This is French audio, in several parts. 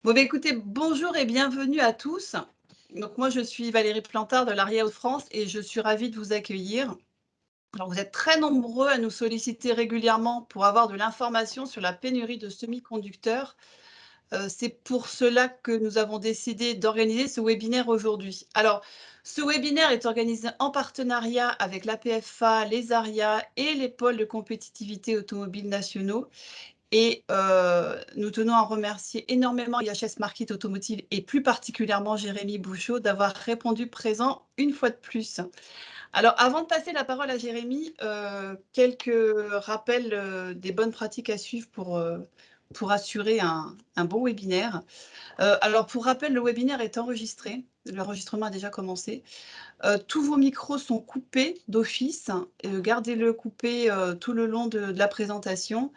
Bon, bah, écoutez, bonjour et bienvenue à tous. Donc moi, je suis Valérie Plantard de l'ARIA Hauts-de-France et je suis ravie de vous accueillir. Alors, vous êtes très nombreux à nous solliciter régulièrement pour avoir de l'information sur la pénurie de semi-conducteurs. C'est pour cela que nous avons décidé d'organiser ce webinaire aujourd'hui. Alors, ce webinaire est organisé en partenariat avec l'APFA, les ARIA et les pôles de compétitivité automobile nationaux. Et nous tenons à remercier énormément IHS Markit Automotive et plus particulièrement Jérémy Bouchot d'avoir répondu présent une fois de plus. Alors, avant de passer la parole à Jérémy, quelques rappels des bonnes pratiques à suivre pour assurer un bon webinaire. Alors, pour rappel, le webinaire est enregistré. L'enregistrement a déjà commencé. Tous vos micros sont coupés d'office. Gardez-le coupé tout le long de la présentation.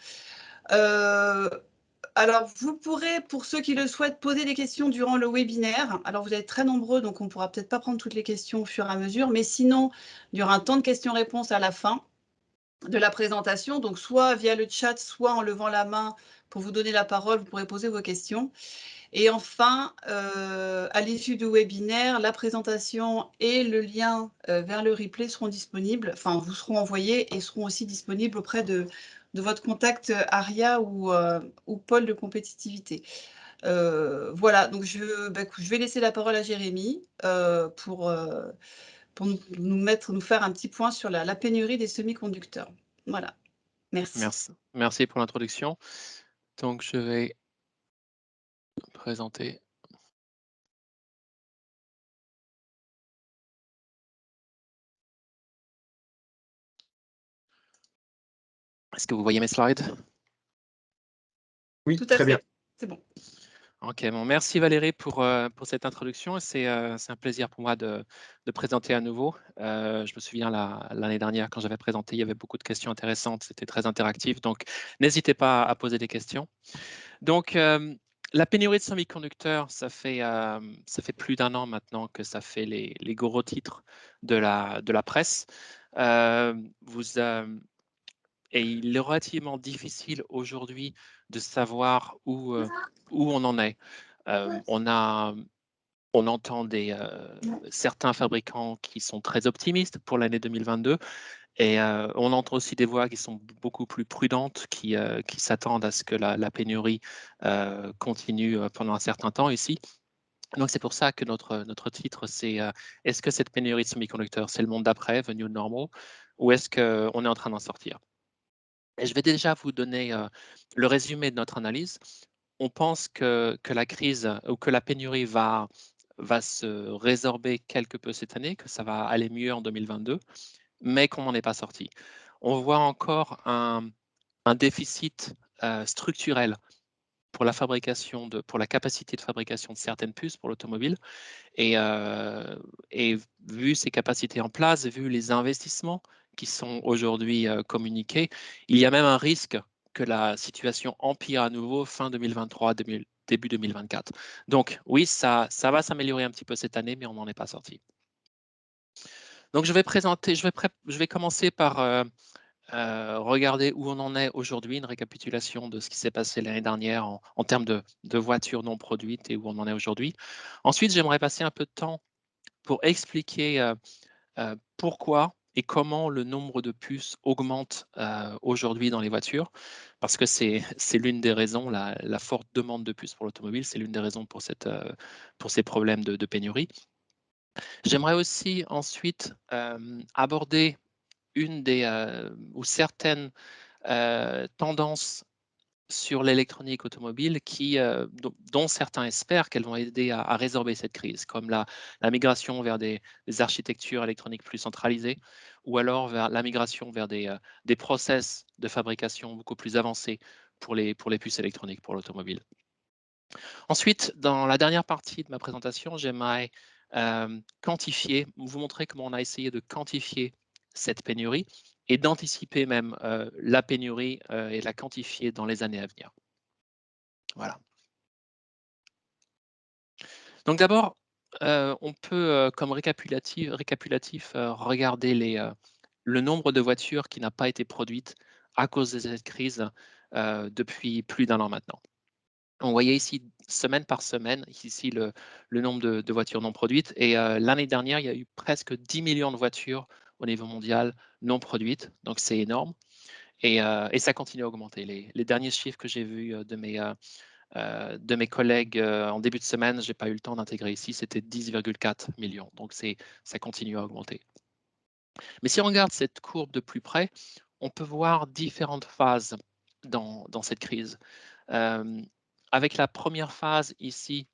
Alors, vous pourrez, pour ceux qui le souhaitent, poser des questions durant le webinaire. Alors, vous êtes très nombreux, donc on ne pourra peut-être pas prendre toutes les questions au fur et à mesure, mais sinon, il y aura un temps de questions-réponses à la fin de la présentation. Donc, soit via le chat, soit en levant la main pour vous donner la parole, vous pourrez poser vos questions. Et enfin, à l'issue du webinaire, la présentation et le lien vers le replay seront disponibles, enfin, vous seront envoyés et seront aussi disponibles auprès de votre contact ARIA ou pôle de compétitivité. Voilà, donc je vais laisser la parole à Jérémy pour nous faire un petit point sur la pénurie des semi-conducteurs. Voilà, merci. Merci pour l'introduction. Donc, je vais présenter. Est-ce que vous voyez mes slides? Oui, Tout à très bien. fait, c'est bon. Ok, bon, merci Valérie pour cette introduction. C'est un plaisir pour moi de présenter à nouveau. Je me souviens l'année dernière, quand j'avais présenté, il y avait beaucoup de questions intéressantes. C'était très interactif. Donc, n'hésitez pas à poser des questions. Donc, la pénurie de semi-conducteurs, ça fait plus d'un an maintenant que ça fait les gros titres de la presse. Et il est relativement difficile aujourd'hui de savoir où on en est. On entend certains fabricants qui sont très optimistes pour l'année 2022 et on entend aussi des voix qui sont beaucoup plus prudentes, qui s'attendent à ce que la pénurie continue pendant un certain temps ici. Donc c'est pour ça que notre titre, c'est est-ce que cette pénurie de semi-conducteurs, c'est le monde d'après, the new normal, ou est-ce qu'on est en train d'en sortir? Et je vais déjà vous donner le résumé de notre analyse. On pense que la crise ou que la pénurie va se résorber quelque peu cette année, que ça va aller mieux en 2022, mais qu'on n'en est pas sorti. On voit encore un déficit structurel pour pour la capacité de fabrication de certaines puces pour l'automobile. Et vu ces capacités en place, vu les investissements qui sont aujourd'hui communiqués, il y a même un risque que la situation empire à nouveau fin 2023, début 2024. Donc oui, ça va s'améliorer un petit peu cette année, mais on n'en est pas sorti. Donc je vais commencer par regarder où on en est aujourd'hui, une récapitulation de ce qui s'est passé l'année dernière en termes de voitures non produites et où on en est aujourd'hui. Ensuite, j'aimerais passer un peu de temps pour expliquer pourquoi et comment le nombre de puces augmente aujourd'hui dans les voitures, parce que c'est l'une des raisons, la forte demande de puces pour l'automobile, c'est l'une des raisons pour ces problèmes de pénurie. J'aimerais aussi ensuite aborder une ou certaines tendances sur l'électronique automobile dont certains espèrent qu'elles vont aider à résorber cette crise, comme la migration vers des architectures électroniques plus centralisées, ou alors vers la migration vers des process de fabrication beaucoup plus avancés pour les puces électroniques pour l'automobile. Ensuite, dans la dernière partie de ma présentation, j'aimerais quantifier, vous montrer comment on a essayé de quantifier cette pénurie et d'anticiper même la pénurie et la quantifier dans les années à venir. Voilà. Donc d'abord, on peut, comme récapitulatif regarder le nombre de voitures qui n'a pas été produite à cause de cette crise depuis plus d'un an maintenant. On voyait ici, semaine par semaine, ici le nombre de voitures non produites. Et l'année dernière, il y a eu presque 10 millions de voitures au niveau mondial non produites. Donc, c'est énorme. Et ça continue à augmenter. Les derniers chiffres que j'ai vus de mes collègues en début de semaine, je n'ai pas eu le temps d'intégrer ici, c'était 10,4 millions. Donc, ça continue à augmenter. Mais si on regarde cette courbe de plus près, on peut voir différentes phases dans cette crise. Avec la première phase ici,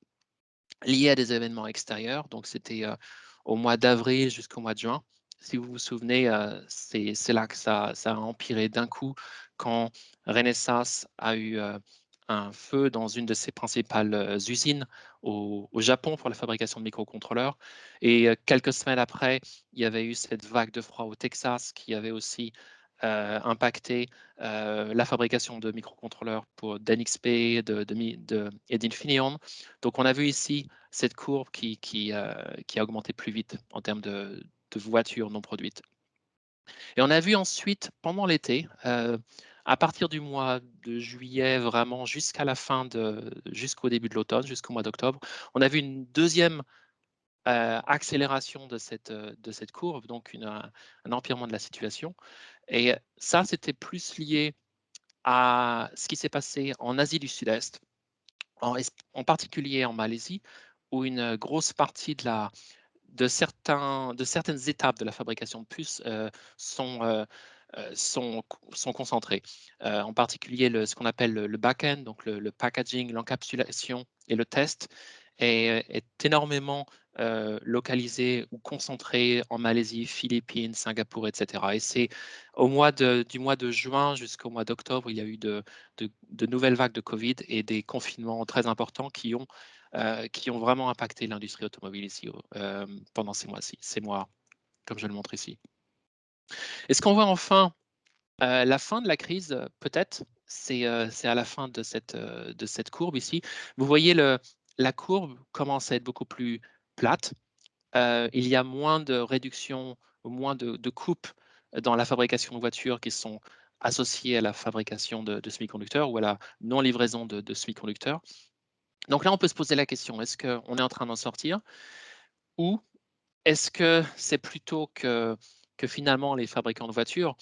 liée à des événements extérieurs, donc c'était au mois d'avril jusqu'au mois de juin. Si vous vous souvenez, c'est là que ça a empiré d'un coup quand Renesas a eu un feu dans une de ses principales usines au Japon pour la fabrication de microcontrôleurs. Et quelques semaines après, il y avait eu cette vague de froid au Texas qui avait aussi impacté la fabrication de microcontrôleurs pour d'NXP et d'Infineon. Donc, on a vu ici cette courbe qui a augmenté plus vite en termes de voitures non produites. Et on a vu ensuite, pendant l'été, à partir du mois de juillet, vraiment jusqu'au début de l'automne, jusqu'au mois d'octobre, on a vu une deuxième accélération de cette courbe, donc un empirement de la situation. Et ça, c'était plus lié à ce qui s'est passé en Asie du Sud-Est, en particulier en Malaisie, où une grosse partie de certaines étapes de la fabrication de puces sont, sont concentrées. En particulier, ce qu'on appelle le back-end, donc le packaging, l'encapsulation et le test, est énormément localisé ou concentré en Malaisie, Philippines, Singapour, etc. Et c'est du mois de juin jusqu'au mois d'octobre, il y a eu de nouvelles vagues de Covid et des confinements très importants qui ont vraiment impacté l'industrie automobile ici pendant ces mois-ci, ces mois, comme je le montre ici. Est-ce qu'on voit enfin la fin de la crise? Peut-être, c'est à la fin de cette courbe ici. Vous voyez, la courbe commence à être beaucoup plus plate. Il y a moins de réduction, moins de coupes dans la fabrication de voitures qui sont associées à la fabrication de semi-conducteurs ou à la non-livraison de semi-conducteurs. Donc là, on peut se poser la question, est-ce qu'on est en train d'en sortir ou est-ce que c'est plutôt que finalement les fabricants de voitures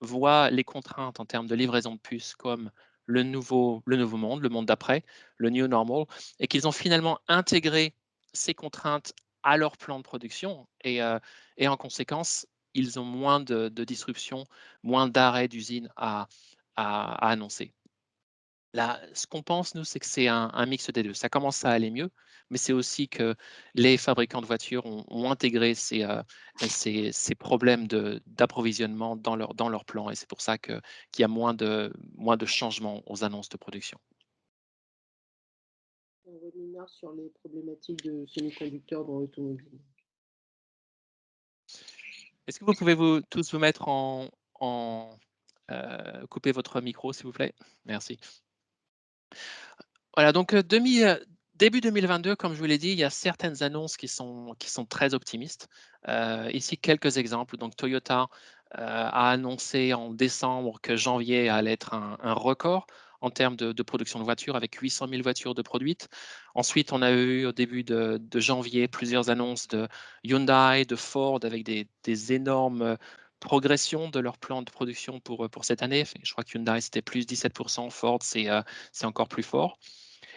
voient les contraintes en termes de livraison de puces comme le nouveau monde, le monde d'après, le new normal, et qu'ils ont finalement intégré ces contraintes à leur plan de production et en conséquence, ils ont moins de disruptions, moins d'arrêts d'usines à annoncer. Là, ce qu'on pense, nous, c'est que c'est un mix des deux. Ça commence à aller mieux, mais c'est aussi que les fabricants de voitures ont intégré ces problèmes d'approvisionnement dans leur plan, et c'est pour ça qu'il y a moins de changements aux annonces de production. Un webinaire sur les problématiques de semi-conducteurs dans l'automobile. Est-ce que vous pouvez tous vous mettre couper votre micro, s'il vous plaît? Merci. Voilà, donc début 2022, comme je vous l'ai dit, il y a certaines annonces qui sont très optimistes. Ici, quelques exemples. Donc, Toyota a annoncé en décembre que janvier allait être un record en termes de production de voitures, avec 800 000 voitures de produites. Ensuite, on a eu au début de janvier plusieurs annonces de Hyundai, de Ford, avec des énormes progressions de leur plan de production pour cette année. Je crois que Hyundai, c'était plus 17%, Ford, c'est encore plus fort.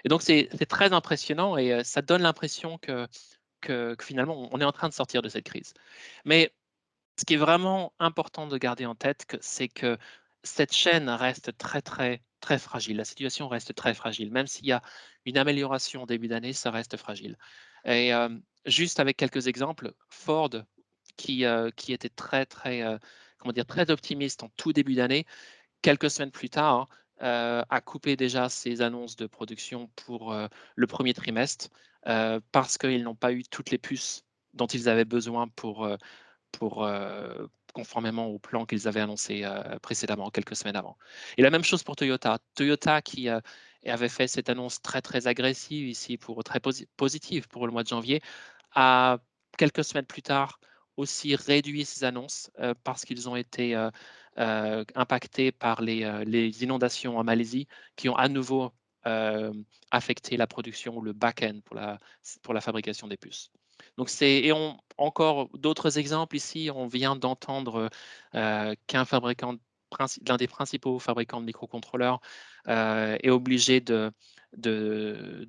Et donc, c'est très impressionnant et ça donne l'impression que finalement, on est en train de sortir de cette crise. Mais ce qui est vraiment important de garder en tête, c'est que cette chaîne reste très, très, très fragile. La situation reste très fragile. Même s'il y a une amélioration au début d'année, ça reste fragile. Et juste avec quelques exemples, Ford, qui était très, très, comment dire, très optimiste en tout début d'année, quelques semaines plus tard, a coupé déjà ses annonces de production pour le premier trimestre parce qu'ils n'ont pas eu toutes les puces dont ils avaient besoin pour conformément au plan qu'ils avaient annoncé précédemment, quelques semaines avant. Et la même chose pour Toyota. Toyota qui avait fait cette annonce très, très agressive ici, très positive pour le mois de janvier, a quelques semaines plus tard aussi réduit ses annonces parce qu'ils ont été impactés par les inondations en Malaisie qui ont à nouveau affecter la production ou le back-end pour la fabrication des puces. Donc encore d'autres exemples ici. On vient d'entendre qu'un fabricant, l'un des principaux fabricants de microcontrôleurs est obligé de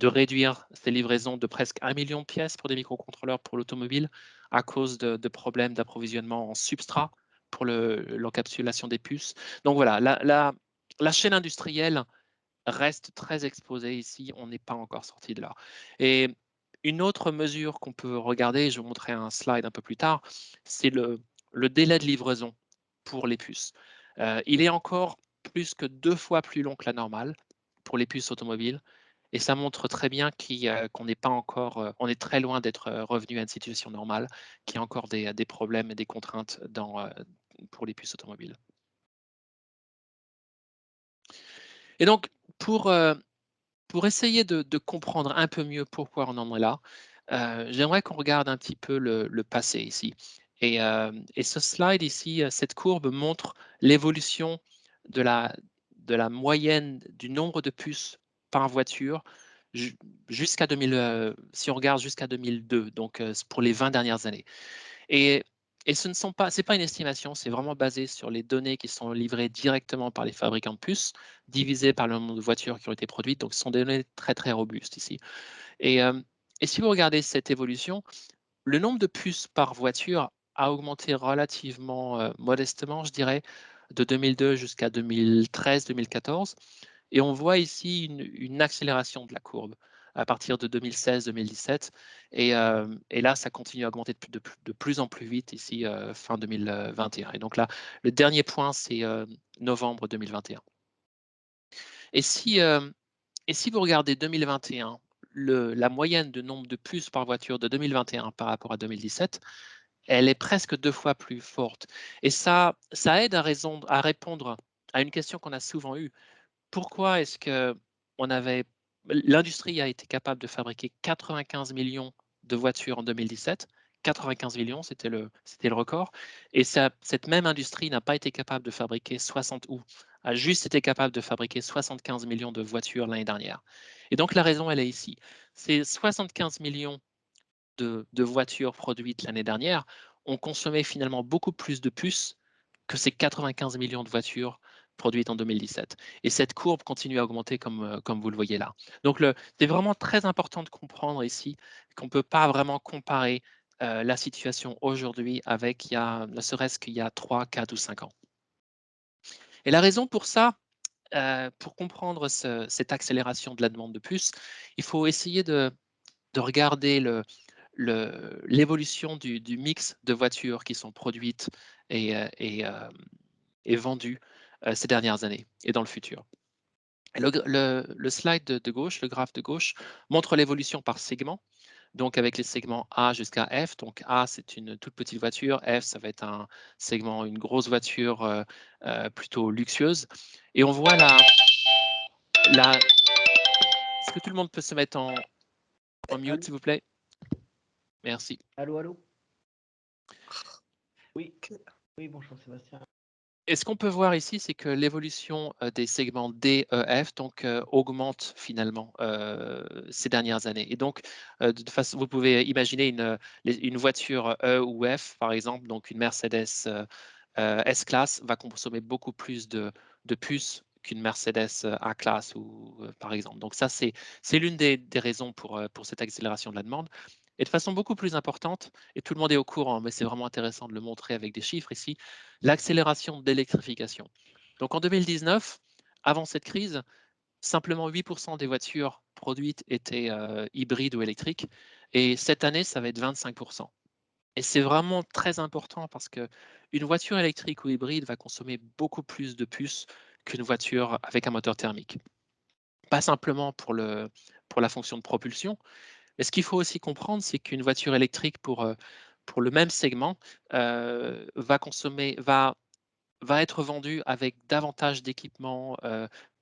réduire ses livraisons de presque 1 million de pièces pour des microcontrôleurs pour l'automobile à cause de problèmes d'approvisionnement en substrat pour l'encapsulation des puces. Donc voilà, la chaîne industrielle reste très exposée ici. On n'est pas encore sorti de là. Et une autre mesure qu'on peut regarder, je vous montrerai un slide un peu plus tard, c'est le délai de livraison pour les puces. Il est encore plus que 2 fois plus long que la normale pour les puces automobiles. Et ça montre très bien qu'on n'est pas encore, on est très loin d'être revenu à une situation normale, qu'il y a encore des problèmes et des contraintes pour les puces automobiles. Et donc, pour essayer de comprendre un peu mieux pourquoi on en est là, j'aimerais qu'on regarde un petit peu le passé ici. Et ce slide ici, cette courbe montre l'évolution de la moyenne du nombre de puces par voiture jusqu'à 2000, si on regarde jusqu'à 2002, donc pour les 20 dernières années. Et c'est pas une estimation, c'est vraiment basé sur les données qui sont livrées directement par les fabricants de puces, divisées par le nombre de voitures qui ont été produites. Donc, ce sont des données très, très robustes ici. Et si vous regardez cette évolution, le nombre de puces par voiture a augmenté relativement modestement, je dirais, de 2002 jusqu'à 2013-2014. Et on voit ici une accélération de la courbe à partir de 2016-2017. Et là, ça continue à augmenter de plus en plus vite ici, fin 2021. Et donc là, le dernier point, c'est novembre 2021. Et si vous regardez 2021, la moyenne de nombre de puces par voiture de 2021 par rapport à 2017, elle est presque 2 fois plus forte. Et ça aide à répondre à une question qu'on a souvent eue. Pourquoi est-ce que l'industrie a été capable de fabriquer 95 millions de voitures en 2017? 95 millions, c'était le record. Et cette même industrie n'a pas été capable de fabriquer a juste été capable de fabriquer 75 millions de voitures l'année dernière. Et donc la raison, elle est ici. Ces 75 millions de voitures produites l'année dernière ont consommé finalement beaucoup plus de puces que ces 95 millions de voitures produites en 2017. Et cette courbe continue à augmenter comme vous le voyez là. Donc, c'est vraiment très important de comprendre ici qu'on ne peut pas vraiment comparer la situation aujourd'hui avec ne serait-ce qu'il y a 3, 4 ou 5 ans. Et la raison pour ça, pour comprendre cette accélération de la demande de puces, il faut essayer de regarder l'évolution du mix de voitures qui sont produites et vendues ces dernières années et dans le futur. Le slide de gauche, le graphe de gauche, montre l'évolution par segment, donc avec les segments A jusqu'à F. Donc A, c'est une toute petite voiture. F, ça va être un segment, une grosse voiture plutôt luxueuse. Et on voit Est-ce que tout le monde peut se mettre en mute, s'il vous plaît? Merci. Allô, allô? Oui, oui, bonjour Sébastien. Et ce qu'on peut voir ici, c'est que l'évolution des segments D, E, F donc, augmente finalement ces dernières années. Et donc, vous pouvez imaginer une voiture E ou F, par exemple, donc une Mercedes S-Class va consommer beaucoup plus de puces qu'une Mercedes A-Class, par exemple. Donc ça, c'est l'une des raisons pour cette accélération de la demande. Et de façon beaucoup plus importante, et tout le monde est au courant, mais c'est vraiment intéressant de le montrer avec des chiffres ici, l'accélération d'électrification. Donc en 2019, avant cette crise, simplement 8% des voitures produites étaient hybrides ou électriques, et cette année, ça va être 25%. Et c'est vraiment très important parce qu'une voiture électrique ou hybride va consommer beaucoup plus de puces qu'une voiture avec un moteur thermique. Pas simplement pour la fonction de propulsion, mais ce qu'il faut aussi comprendre, c'est qu'une voiture électrique pour le même segment va être vendue avec davantage d'équipements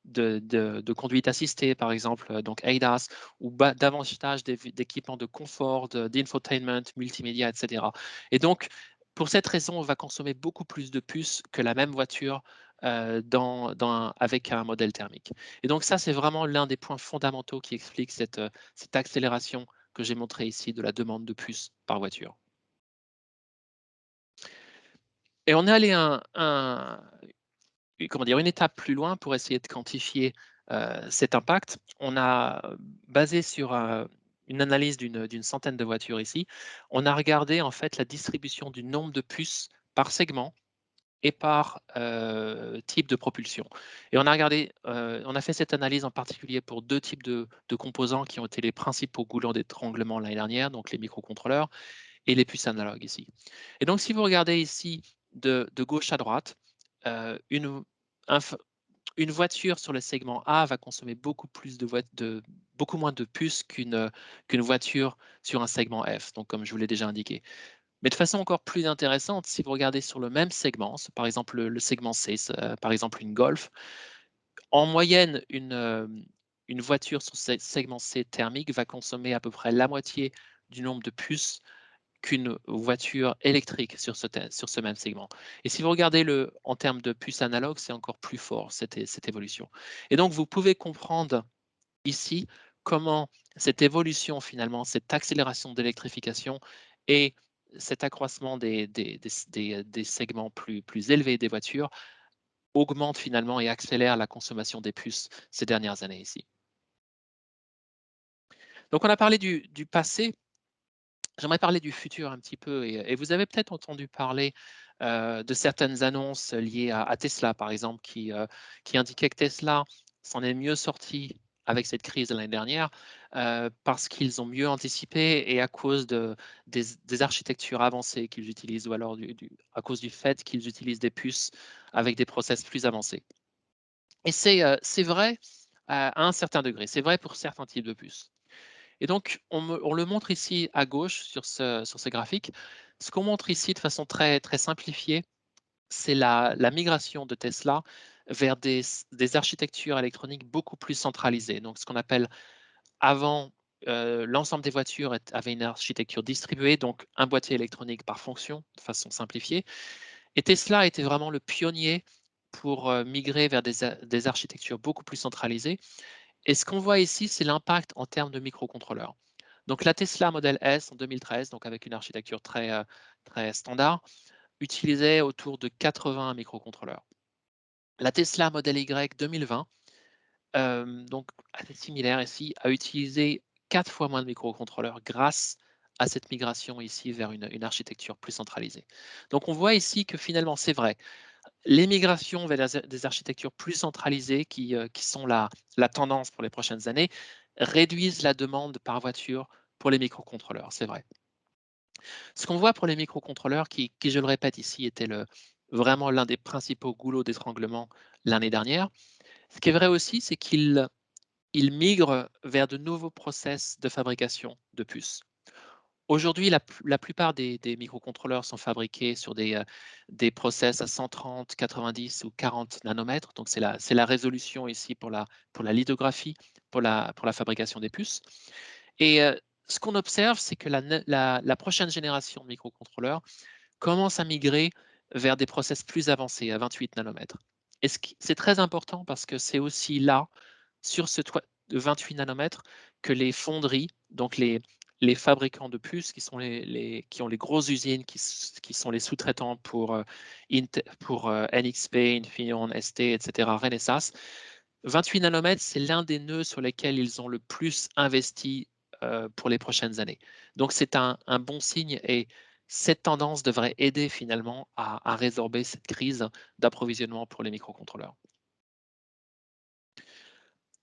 de conduite assistée, par exemple, donc ADAS, ou davantage d'équipements de confort, d'infotainment, multimédia, etc. Et donc, pour cette raison, on va consommer beaucoup plus de puces que la même voiture avec un modèle thermique. Et donc ça, c'est vraiment l'un des points fondamentaux qui explique cette accélération que j'ai montrée ici de la demande de puces par voiture. Et on est allé une étape plus loin pour essayer de quantifier cet impact. On a basé sur une analyse d'une centaine de voitures ici. On a regardé en fait la distribution du nombre de puces par segment et par type de propulsion. Et on a fait cette analyse en particulier pour deux types de composants qui ont été les principaux goulets d'étranglement l'année dernière, donc les microcontrôleurs et les puces analogues ici. Et donc, si vous regardez ici de gauche à droite, une voiture sur le segment A va consommer beaucoup moins de puces qu'une voiture sur un segment F, donc comme je vous l'ai déjà indiqué. Mais de façon encore plus intéressante, si vous regardez sur le même segment, par exemple le segment C, par exemple une Golf, en moyenne, une voiture sur ce segment C thermique va consommer à peu près la moitié du nombre de puces qu'une voiture électrique sur ce même segment. Et si vous regardez en termes de puces analogues, c'est encore plus fort, cette évolution. Et donc, vous pouvez comprendre ici comment cette évolution, finalement, cette accélération d'électrification et cet accroissement des segments plus élevés des voitures augmente finalement et accélère la consommation des puces ces dernières années ici. Donc, on a parlé du passé. J'aimerais parler du futur un petit peu et vous avez peut-être entendu parler de certaines annonces liées à Tesla, par exemple, qui indiquaient que Tesla s'en est mieux sorti avec cette crise de l'année dernière parce qu'ils ont mieux anticipé et à cause des architectures avancées qu'ils utilisent ou alors à cause du fait qu'ils utilisent des puces avec des process plus avancés. Et c'est vrai à un certain degré, c'est vrai pour certains types de puces. Et donc, on le montre ici à gauche sur ce graphique. Ce qu'on montre ici de façon très, très simplifiée, c'est la migration de Tesla vers des architectures électroniques beaucoup plus centralisées. Donc, ce qu'on appelle avant, l'ensemble des voitures avait une architecture distribuée, donc un boîtier électronique par fonction, de façon simplifiée. Et Tesla était vraiment le pionnier pour migrer vers des architectures beaucoup plus centralisées. Et ce qu'on voit ici, c'est l'impact en termes de microcontrôleurs. Donc la Tesla Model S en 2013, donc avec une architecture très, très standard, utilisait autour de 80 microcontrôleurs. La Tesla Model Y 2020, donc assez similaire ici, a utilisé 4 fois moins de microcontrôleurs grâce à cette migration ici vers une architecture plus centralisée. Donc on voit ici que finalement c'est vrai, les migrations vers des architectures plus centralisées qui sont la tendance pour les prochaines années réduisent la demande par voiture pour les microcontrôleurs, c'est vrai. Ce qu'on voit pour les microcontrôleurs, qui je le répète ici, était vraiment l'un des principaux goulots d'étranglement l'année dernière, ce qui est vrai aussi, c'est qu'ils migrent vers de nouveaux process de fabrication de puces. Aujourd'hui, la plupart des microcontrôleurs sont fabriqués sur des process à 130, 90 ou 40 nanomètres. Donc, c'est la résolution ici pour la lithographie, pour la fabrication des puces. Et ce qu'on observe, c'est que la prochaine génération de microcontrôleurs commence à migrer vers des process plus avancés, à 28 nanomètres. Et c'est très important parce que c'est aussi là, sur ce toit de 28 nanomètres, que les fonderies, donc les fabricants de puces, qui ont les grosses usines, qui sont les sous-traitants pour NXP, Infineon, ST, etc., Renesas, 28 nanomètres, c'est l'un des nœuds sur lesquels ils ont le plus investi pour les prochaines années. Donc, c'est un bon signe et cette tendance devrait aider finalement à résorber cette crise d'approvisionnement pour les microcontrôleurs.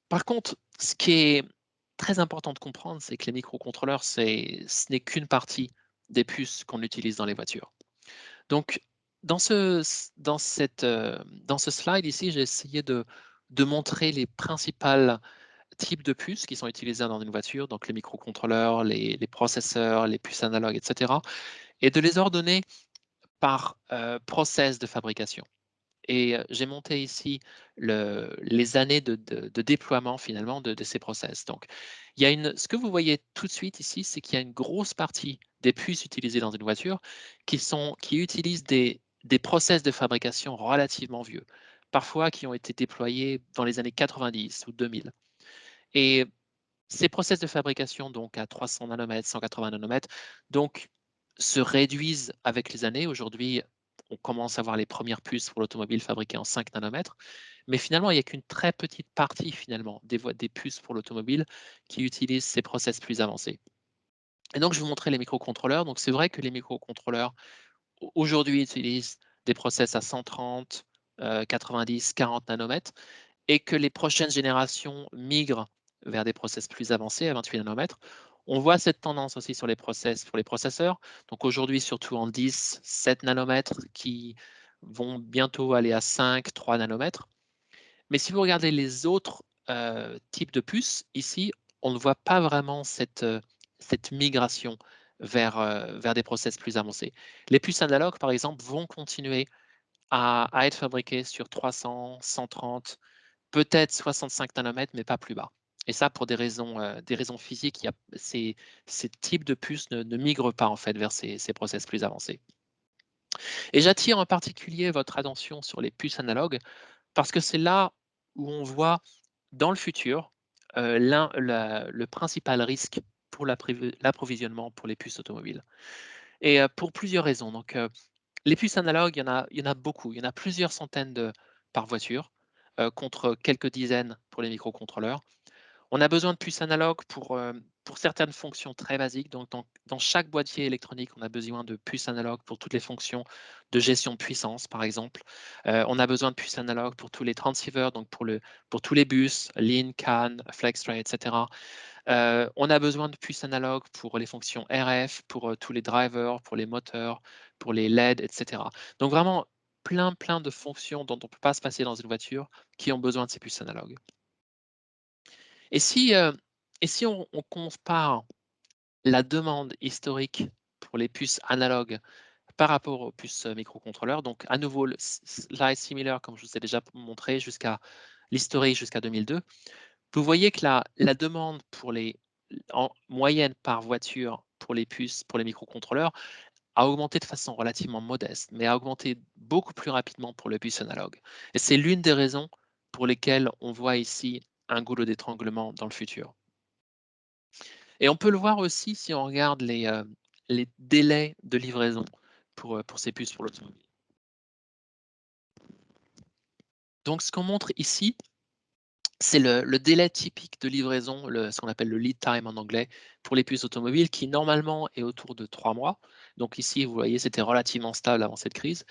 Par contre, ce qui est très important de comprendre, c'est que les microcontrôleurs, ce n'est qu'une partie des puces qu'on utilise dans les voitures. Donc, dans ce slide ici, j'ai essayé de montrer les principales types de puces qui sont utilisées dans une voiture, donc les microcontrôleurs, les processeurs, les puces analogues, etc., et de les ordonner par process de fabrication. Et j'ai monté ici les années de déploiement finalement de ces process. Donc, ce que vous voyez tout de suite ici, c'est qu'il y a une grosse partie des puces utilisées dans une voiture qui utilisent des process de fabrication relativement vieux. parfois qui ont été déployés dans les années 90 ou 2000. Et ces process de fabrication, donc à 300 nanomètres, 180 nanomètres, donc, se réduisent avec les années. Aujourd'hui, on commence à voir les premières puces pour l'automobile fabriquées en 5 nanomètres. Mais finalement, il n'y a qu'une très petite partie finalement des puces pour l'automobile qui utilisent ces process plus avancés. Et donc, je vais vous montrer les microcontrôleurs. Donc, c'est vrai que les microcontrôleurs aujourd'hui utilisent des process à 130, 90, 40 nanomètres et que les prochaines générations migrent vers des process plus avancés à 28 nanomètres. On voit cette tendance aussi sur les process pour les processeurs. Donc aujourd'hui, surtout en 10, 7 nanomètres qui vont bientôt aller à 5, 3 nanomètres. Mais si vous regardez les autres types de puces, ici, on ne voit pas vraiment cette migration vers des process plus avancés. Les puces analogues, par exemple, vont continuer à être fabriquées sur 300, 130, peut-être 65 nanomètres, mais pas plus bas. Et ça, pour des raisons physiques, ces types de puces ne migrent pas en fait vers ces process plus avancés. Et j'attire en particulier votre attention sur les puces analogues parce que c'est là où on voit dans le futur le principal risque pour l'approvisionnement pour les puces automobiles. Et pour plusieurs raisons. Donc, les puces analogues, il y en a beaucoup. Il y en a plusieurs centaines par voiture, contre quelques dizaines pour les microcontrôleurs. On a besoin de puces analogues pour certaines fonctions très basiques. Donc, dans chaque boîtier électronique, on a besoin de puces analogues pour toutes les fonctions de gestion de puissance, par exemple. On a besoin de puces analogues pour tous les transceivers, donc pour tous les bus, LIN, CAN, FlexRay, etc. On a besoin de puces analogues pour les fonctions RF, pour tous les drivers, pour les moteurs, pour les LED, etc. Donc vraiment, plein de fonctions dont on ne peut pas se passer dans une voiture qui ont besoin de ces puces analogues. Et si on compare la demande historique pour les puces analogues par rapport aux puces microcontrôleurs, donc à nouveau, le slide similaire, comme je vous ai déjà montré, jusqu'à l'historique jusqu'à 2002, vous voyez que la demande en moyenne par voiture pour les puces, pour les microcontrôleurs, a augmenté de façon relativement modeste, mais a augmenté beaucoup plus rapidement pour les puces analogues. Et c'est l'une des raisons pour lesquelles on voit ici un goulot d'étranglement dans le futur. Et on peut le voir aussi si on regarde les délais de livraison pour ces puces pour l'automobile. Donc, ce qu'on montre ici, c'est le délai typique de livraison, ce qu'on appelle le lead time en anglais, pour les puces automobiles, qui normalement est autour de 3 mois. Donc ici, vous voyez, c'était relativement stable avant cette crise.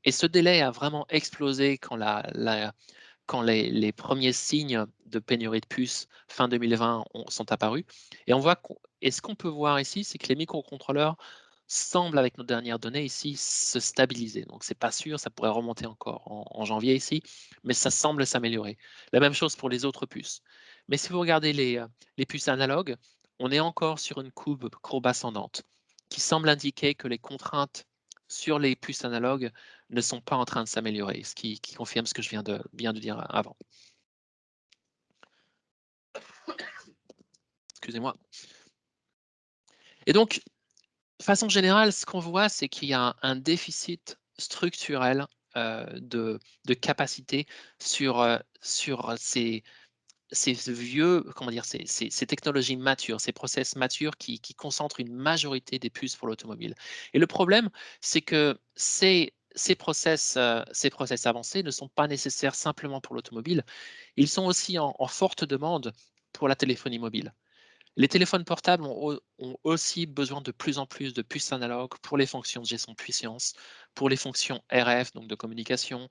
Et ce délai a vraiment explosé quand les premiers signes de pénurie de puces fin 2020 sont apparus. Et ce qu'on peut voir ici, c'est que les microcontrôleurs semblent, avec nos dernières données ici, se stabiliser. Donc, c'est pas sûr, ça pourrait remonter encore en janvier ici, mais ça semble s'améliorer. La même chose pour les autres puces. Mais si vous regardez les puces analogues, on est encore sur une courbe ascendante qui semble indiquer que les contraintes sur les puces analogues ne sont pas en train de s'améliorer, ce qui confirme ce que je viens de dire avant. Excusez-moi. Et donc, de façon générale, ce qu'on voit, c'est qu'il y a un déficit structurel de capacité sur ces vieux, comment dire, ces technologies matures, ces process matures qui concentrent une majorité des puces pour l'automobile. Et le problème, c'est que ces process avancés ne sont pas nécessaires simplement pour l'automobile, ils sont aussi en forte demande pour la téléphonie mobile. Les téléphones portables ont aussi besoin de plus en plus de puces analogues pour les fonctions de gestion de puissance, pour les fonctions RF, donc de communication,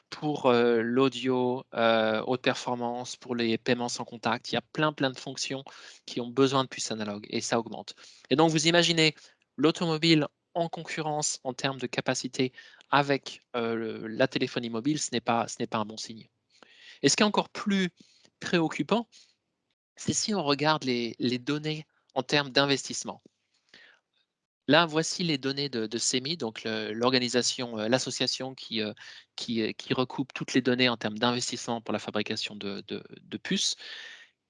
pour l'audio, haute performance, pour les paiements sans contact. Il y a plein de fonctions qui ont besoin de puces analogues et ça augmente. Et donc, vous imaginez l'automobile en concurrence en termes de capacité avec la téléphonie mobile, ce n'est pas un bon signe. Et ce qui est encore plus préoccupant, c'est si on regarde les données en termes d'investissement. Là, voici les données de CEMI, donc l'organisation, l'association qui recoupe toutes les données en termes d'investissement pour la fabrication de puces.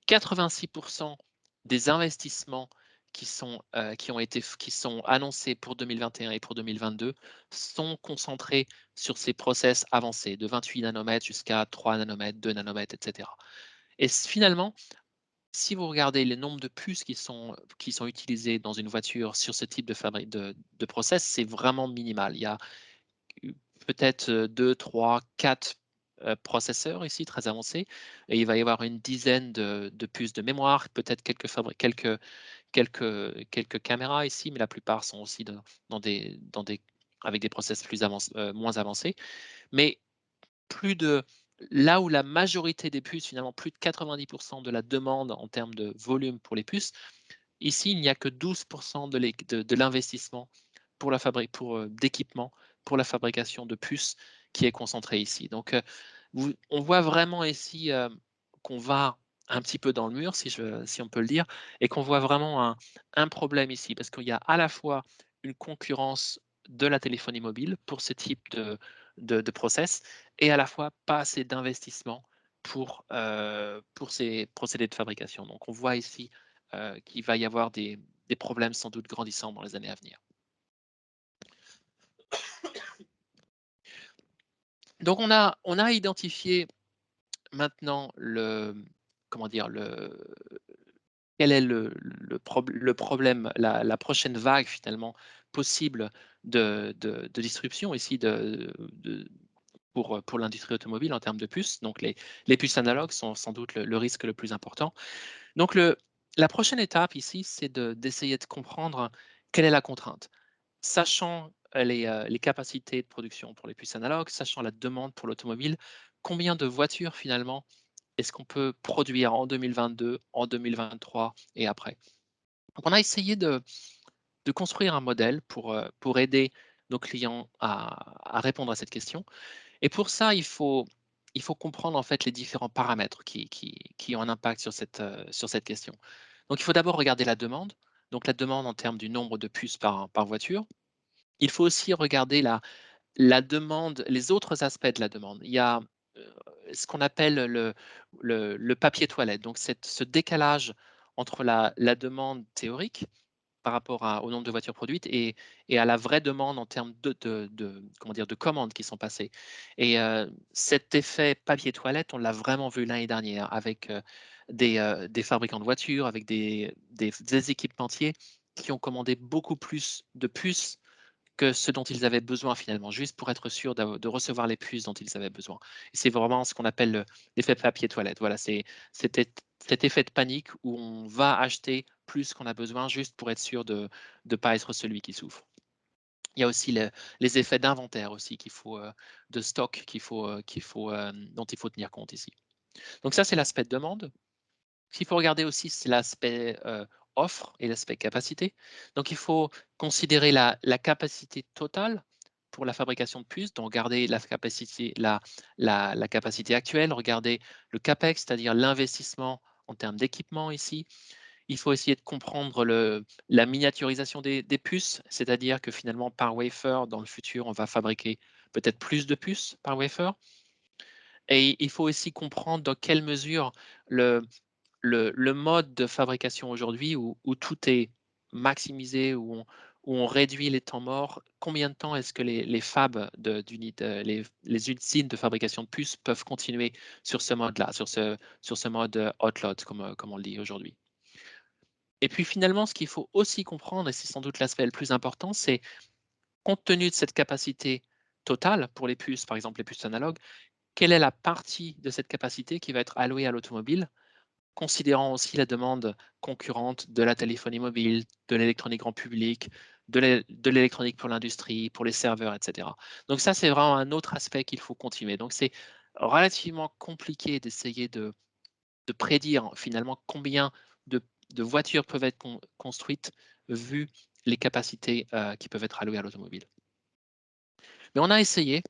86% des investissements qui sont annoncés pour 2021 et pour 2022 sont concentrés sur ces process avancés de 28 nanomètres jusqu'à 3 nanomètres, 2 nanomètres, etc. Et finalement, si vous regardez le nombre de puces qui sont utilisées dans une voiture sur ce type de process, c'est vraiment minimal. Il y a peut-être 2, 3, 4 processeurs ici très avancés, et il va y avoir une dizaine de puces de mémoire, peut-être quelques caméras ici, mais la plupart sont aussi avec des process moins avancés. Mais là où la majorité des puces, finalement plus de 90% de la demande en termes de volume pour les puces, ici il n'y a que 12% de l'investissement d'équipement pour la fabrication de puces qui est concentré ici. Donc on voit vraiment ici qu'on va un petit peu dans le mur, si on peut le dire, et qu'on voit vraiment un problème ici, parce qu'il y a à la fois une concurrence de la téléphonie mobile pour ce type de process, et à la fois pas assez d'investissement pour ces procédés de fabrication. Donc on voit ici qu'il va y avoir des problèmes sans doute grandissants dans les années à venir. Donc on a identifié maintenant quel est le problème, la prochaine vague finalement possible de disruption ici pour l'industrie automobile en termes de puces. Donc les puces analogues sont sans doute le risque le plus important. Donc la prochaine étape ici, c'est d'essayer de comprendre quelle est la contrainte. Sachant les capacités de production pour les puces analogues, sachant la demande pour l'automobile, combien de voitures finalement est-ce qu'on peut produire en 2022, en 2023 et après? Donc on a essayé de construire un modèle pour aider nos clients à répondre à cette question. Et pour ça, il faut comprendre en fait les différents paramètres qui ont un impact sur cette question. Donc il faut d'abord regarder la demande, donc la demande en termes du nombre de puces par voiture. Il faut aussi regarder la demande, les autres aspects de la demande. Il y a ce qu'on appelle le papier toilette, donc ce décalage entre la demande théorique par rapport au nombre de voitures produites et à la vraie demande en termes de commandes qui sont passées. Et cet effet papier toilette, on l'a vraiment vu l'année dernière avec des fabricants de voitures, avec des équipementiers qui ont commandé beaucoup plus de puces que ce dont ils avaient besoin finalement, juste pour être sûr de recevoir les puces dont ils avaient besoin. C'est vraiment ce qu'on appelle l'effet papier toilette. Voilà, c'est cet effet de panique où on va acheter plus qu'on a besoin juste pour être sûr de ne pas être celui qui souffre. Il y a aussi les effets d'inventaire aussi de stock dont il faut tenir compte ici. Donc ça, c'est l'aspect de demande. Ce qu'il faut regarder aussi, c'est l'aspect offre et l'aspect capacité. Donc, il faut considérer la capacité totale pour la fabrication de puces, donc regarder la capacité actuelle, regarder le CAPEX, c'est-à-dire l'investissement en termes d'équipement ici. Il faut essayer de comprendre la miniaturisation des puces, c'est-à-dire que finalement, par wafer, dans le futur, on va fabriquer peut-être plus de puces par wafer. Et il faut aussi comprendre dans quelle mesure le mode de fabrication aujourd'hui où tout est maximisé, où on réduit les temps morts, combien de temps est-ce que les fabs, les usines de fabrication de puces peuvent continuer sur ce mode-là, sur ce mode hot lot, comme on le dit aujourd'hui. Et puis finalement, ce qu'il faut aussi comprendre, et c'est sans doute l'aspect le plus important, c'est compte tenu de cette capacité totale pour les puces, par exemple les puces analogues, quelle est la partie de cette capacité qui va être allouée à l'automobile, considérant aussi la demande concurrente de la téléphonie mobile, de l'électronique grand public, de l'électronique pour l'industrie, pour les serveurs, etc. Donc ça, c'est vraiment un autre aspect qu'il faut continuer. Donc c'est relativement compliqué d'essayer de prédire finalement combien de voitures peuvent être construites vu les capacités qui peuvent être allouées à l'automobile. Mais on a essayé.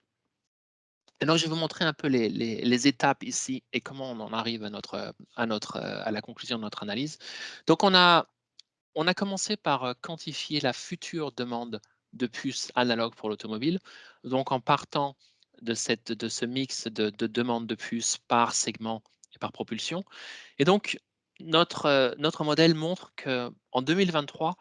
Et donc, je vais vous montrer un peu les étapes ici et comment on en arrive à la conclusion de notre analyse. Donc, on a commencé par quantifier la future demande de puces analogues pour l'automobile. Donc, en partant de ce mix de demande de puces par segment et par propulsion. Et donc, notre modèle montre qu'en 2023,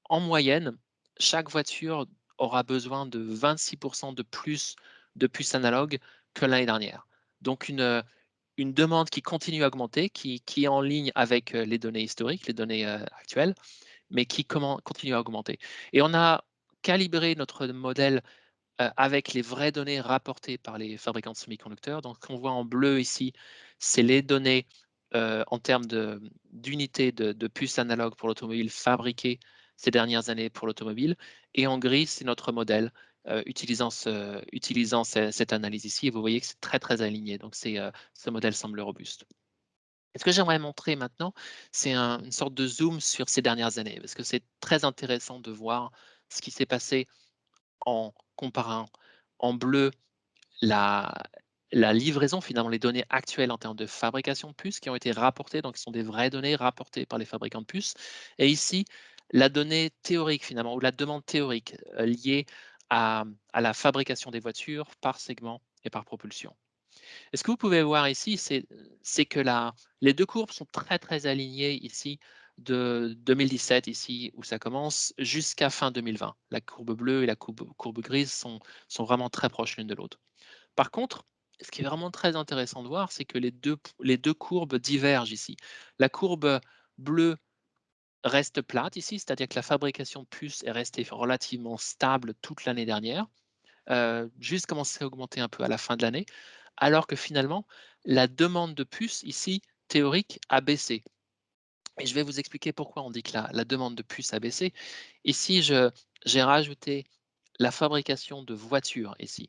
en moyenne, chaque voiture aura besoin de 26% de plus de puces analogues que l'année dernière. Donc une demande qui continue à augmenter, qui est en ligne avec les données historiques, les données actuelles, mais qui continue à augmenter. Et on a calibré notre modèle avec les vraies données rapportées par les fabricants de semi-conducteurs. Donc, ce qu'on voit en bleu ici, c'est les données en termes d'unités de puces analogues pour l'automobile fabriquées ces dernières années pour l'automobile. Et en gris, c'est notre modèle utilisant cette analyse ici. Et vous voyez que c'est très, très aligné. Donc, ce modèle semble robuste. Et ce que j'aimerais montrer maintenant, c'est une sorte de zoom sur ces dernières années, parce que c'est très intéressant de voir ce qui s'est passé en comparant en bleu la livraison, finalement les données actuelles en termes de fabrication de puces qui ont été rapportées, donc ce sont des vraies données rapportées par les fabricants de puces. Et ici, la donnée théorique finalement, ou la demande théorique liée à la fabrication des voitures par segment et par propulsion. Et ce que vous pouvez voir ici, c'est que les deux courbes sont très, très alignées ici de 2017, ici où ça commence, jusqu'à fin 2020. La courbe bleue et la courbe grise sont vraiment très proches l'une de l'autre. Par contre, ce qui est vraiment très intéressant de voir, c'est que les deux courbes divergent ici. La courbe bleue reste plate ici, c'est-à-dire que la fabrication de puces est restée relativement stable toute l'année dernière, juste commencer à augmenter un peu à la fin de l'année, alors que finalement, la demande de puces ici, théorique, a baissé. Et je vais vous expliquer pourquoi on dit que la demande de puces a baissé. Ici, j'ai rajouté la fabrication de voitures ici.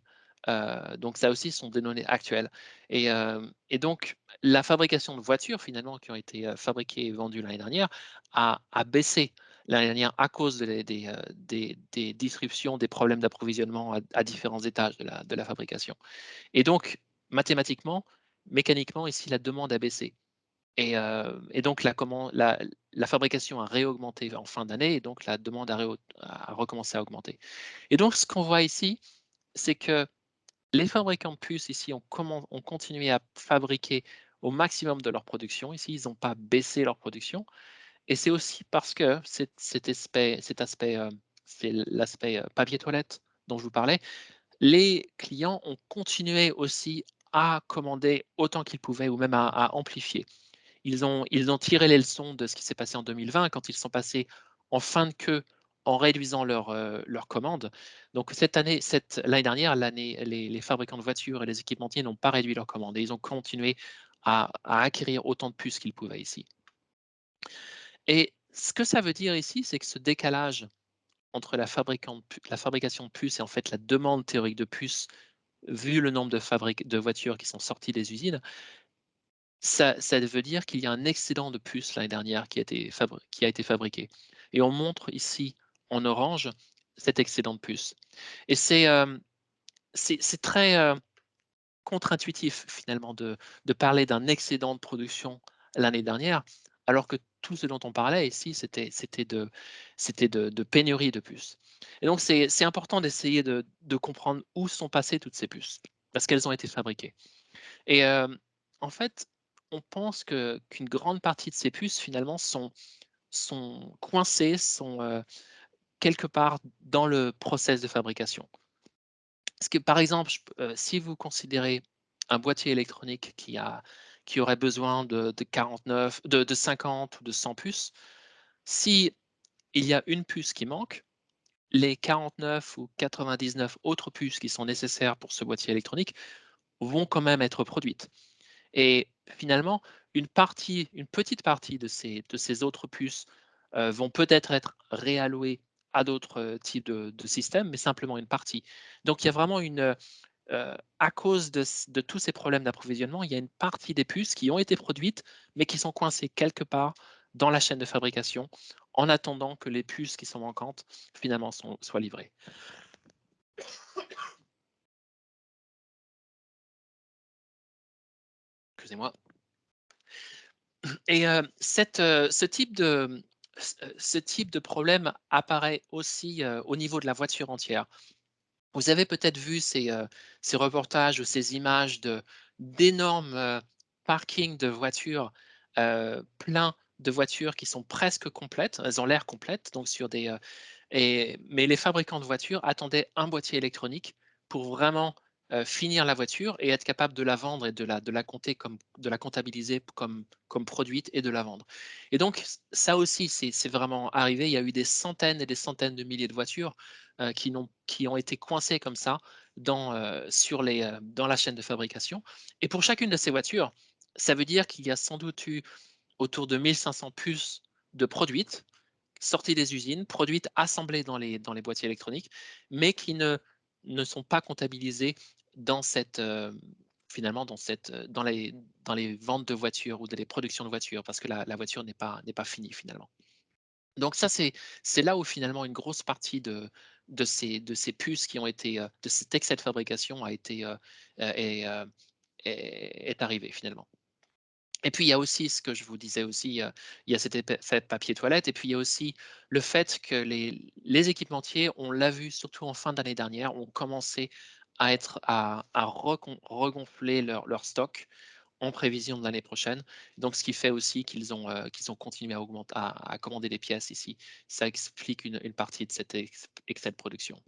Donc ça aussi, ce sont des données actuelles. Et donc, la fabrication de voitures, finalement, qui ont été fabriquées et vendues l'année dernière, a baissé l'année dernière à cause des disruptions, des problèmes d'approvisionnement à différents étages de la fabrication. Et donc, mathématiquement, mécaniquement, ici, la demande a baissé. Et donc, la fabrication a réaugmenté en fin d'année et donc la demande a recommencé à augmenter. Et donc, ce qu'on voit ici, c'est que les fabricants de puces ici ont continué à fabriquer au maximum de leur production. Ici, ils n'ont pas baissé leur production. Et c'est aussi parce que cet aspect, c'est l'aspect papier toilette dont je vous parlais, les clients ont continué aussi à commander autant qu'ils pouvaient ou même à amplifier. Ils ont tiré les leçons de ce qui s'est passé en 2020 quand ils sont passés en fin de queue en réduisant leurs commandes. Donc l'année dernière, les fabricants de voitures et les équipementiers n'ont pas réduit leurs commandes et ils ont continué à acquérir autant de puces qu'ils pouvaient ici. Et ce que ça veut dire ici, c'est que ce décalage entre la fabrication de puces et en fait la demande théorique de puces, vu le nombre de voitures qui sont sorties des usines, ça veut dire qu'il y a un excédent de puces l'année dernière qui a été fabriqué. Et on montre ici en orange cet excédent de puces. Et c'est très contre-intuitif finalement de parler d'un excédent de production l'année dernière, alors que tout ce dont on parlait ici, c'était de pénurie de puces. Et donc c'est important d'essayer de comprendre où sont passées toutes ces puces, parce qu'elles ont été fabriquées. Et en fait, on pense qu'une grande partie de ces puces, finalement, sont coincées, sont quelque part dans le process de fabrication. Parce que, par exemple, si vous considérez un boîtier électronique qui aurait besoin de 50 ou de 100 puces, si il y a une puce qui manque, les 49 ou 99 autres puces qui sont nécessaires pour ce boîtier électronique vont quand même être produites. Et finalement, une petite partie de ces autres puces vont peut-être être réallouées à d'autres types de systèmes, mais simplement une partie. Donc, il y a vraiment à cause de tous ces problèmes d'approvisionnement, il y a une partie des puces qui ont été produites, mais qui sont coincées quelque part dans la chaîne de fabrication, en attendant que les puces qui sont manquantes, finalement, soient livrées. Excusez-moi. Et ce type de problème apparaît aussi au niveau de la voiture entière. Vous avez peut-être vu ces reportages ou ces images d'énormes parkings de voitures plein de voitures qui sont presque complètes. Elles ont l'air complètes, donc sur des, mais les fabricants de voitures attendaient un boîtier électronique pour vraiment finir la voiture et être capable de la vendre et de la compter comme, de la comptabiliser comme produite et de la vendre. Et donc, ça aussi, c'est vraiment arrivé. Il y a eu des centaines et des centaines de milliers de voitures qui ont été coincées comme ça dans la chaîne de fabrication. Et pour chacune de ces voitures, ça veut dire qu'il y a sans doute eu autour de 1500 puces de produites, sorties des usines, produites, assemblées dans les boîtiers électroniques, mais qui ne sont pas comptabilisées dans cette, finalement, dans les ventes de voitures ou dans les productions de voitures, parce que la voiture n'est pas finie finalement. Donc ça, c'est là où finalement une grosse partie de ces puces qui ont été, de cet excès de fabrication a été, est arrivé finalement. Et puis, il y a aussi ce que je vous disais aussi, il y a cet effet papier toilette et puis il y a aussi le fait que les équipementiers, on l'a vu surtout en fin d'année dernière, ont commencé à regonfler leur stock en prévision de l'année prochaine. Donc, ce qui fait aussi qu'ils ont continué à augmenter, à commander des pièces ici. Ça explique une partie de cet excès de production.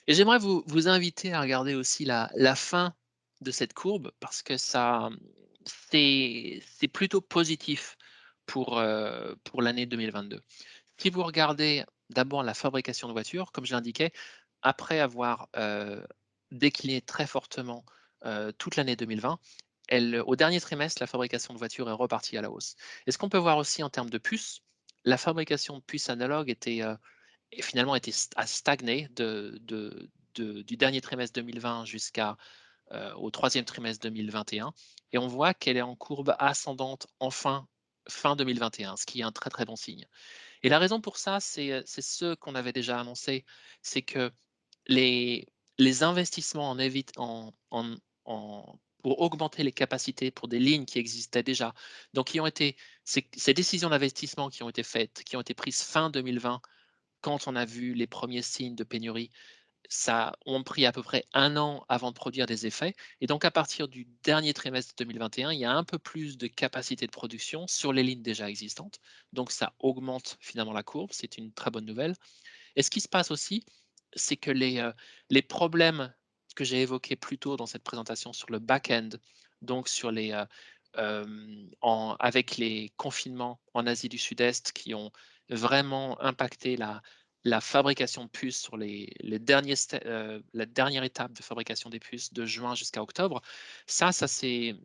Et j'aimerais vous inviter à regarder aussi la fin de cette courbe parce que ça, c'est plutôt positif pour l'année 2022. Si vous regardez d'abord la fabrication de voitures, comme je l'indiquais, après avoir décliné très fortement toute l'année 2020, au dernier trimestre, la fabrication de voitures est repartie à la hausse. Et ce qu'on peut voir aussi en termes de puces, la fabrication de puces analogues et finalement a stagné du dernier trimestre 2020 au troisième trimestre 2021. Et on voit qu'elle est en courbe ascendante fin 2021, ce qui est un très très bon signe. Et la raison pour ça, c'est ce qu'on avait déjà annoncé, c'est que les, investissements pour augmenter les capacités pour des lignes qui existaient déjà, donc ces décisions d'investissement qui ont été faites, qui ont été prises fin 2020, quand on a vu les premiers signes de pénurie, ça ont pris à peu près 1 an avant de produire des effets. Et donc, à partir du dernier trimestre 2021, il y a un peu plus de capacité de production sur les lignes déjà existantes. Donc, ça augmente finalement la courbe. C'est une très bonne nouvelle. Et ce qui se passe aussi, c'est que les problèmes que j'ai évoqués plus tôt dans cette présentation sur le back-end, donc sur avec les confinements en Asie du Sud-Est qui ont vraiment impacté la fabrication de puces sur la dernière étape de fabrication des puces de juin jusqu'à octobre, ça s'est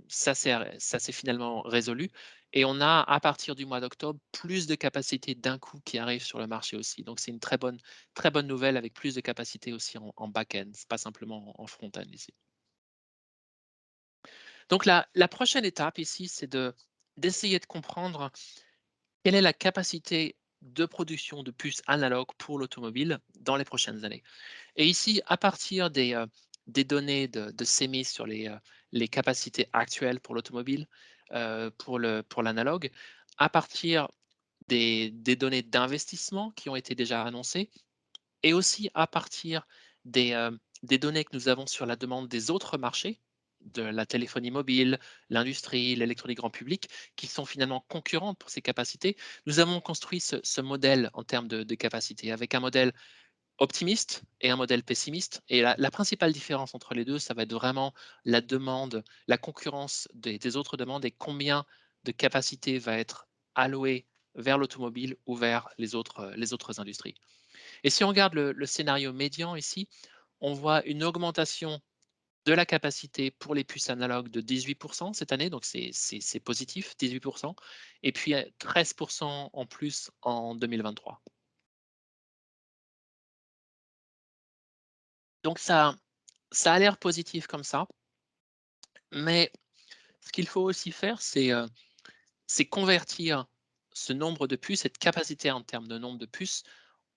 finalement résolu. Et on a, à partir du mois d'octobre, plus de capacité d'un coup qui arrive sur le marché aussi. Donc, c'est une très bonne nouvelle avec plus de capacité aussi en back-end, pas simplement en front-end ici. Donc, la prochaine étape ici, c'est d'essayer de comprendre quelle est la capacité de production de puces analogues pour l'automobile dans les prochaines années. Et ici, à partir des données de CEMI sur les capacités actuelles pour l'automobile, pour l'analogue, à partir des données d'investissement qui ont été déjà annoncées, et aussi à partir des données que nous avons sur la demande des autres marchés, de la téléphonie mobile, l'industrie, l'électronique grand public, qui sont finalement concurrentes pour ces capacités, nous avons construit ce modèle en termes de capacité, avec un modèle optimiste et un modèle pessimiste. Et la principale différence entre les deux, ça va être vraiment la demande, la concurrence des autres demandes et combien de capacité va être allouée vers l'automobile ou vers les autres industries. Et si on regarde le scénario médian ici, on voit une augmentation de la capacité pour les puces analogues de 18% cette année, donc c'est positif, 18%, et puis 13% en plus en 2023. Donc ça a l'air positif comme ça, mais ce qu'il faut aussi faire, c'est convertir ce nombre de puces, cette capacité en termes de nombre de puces,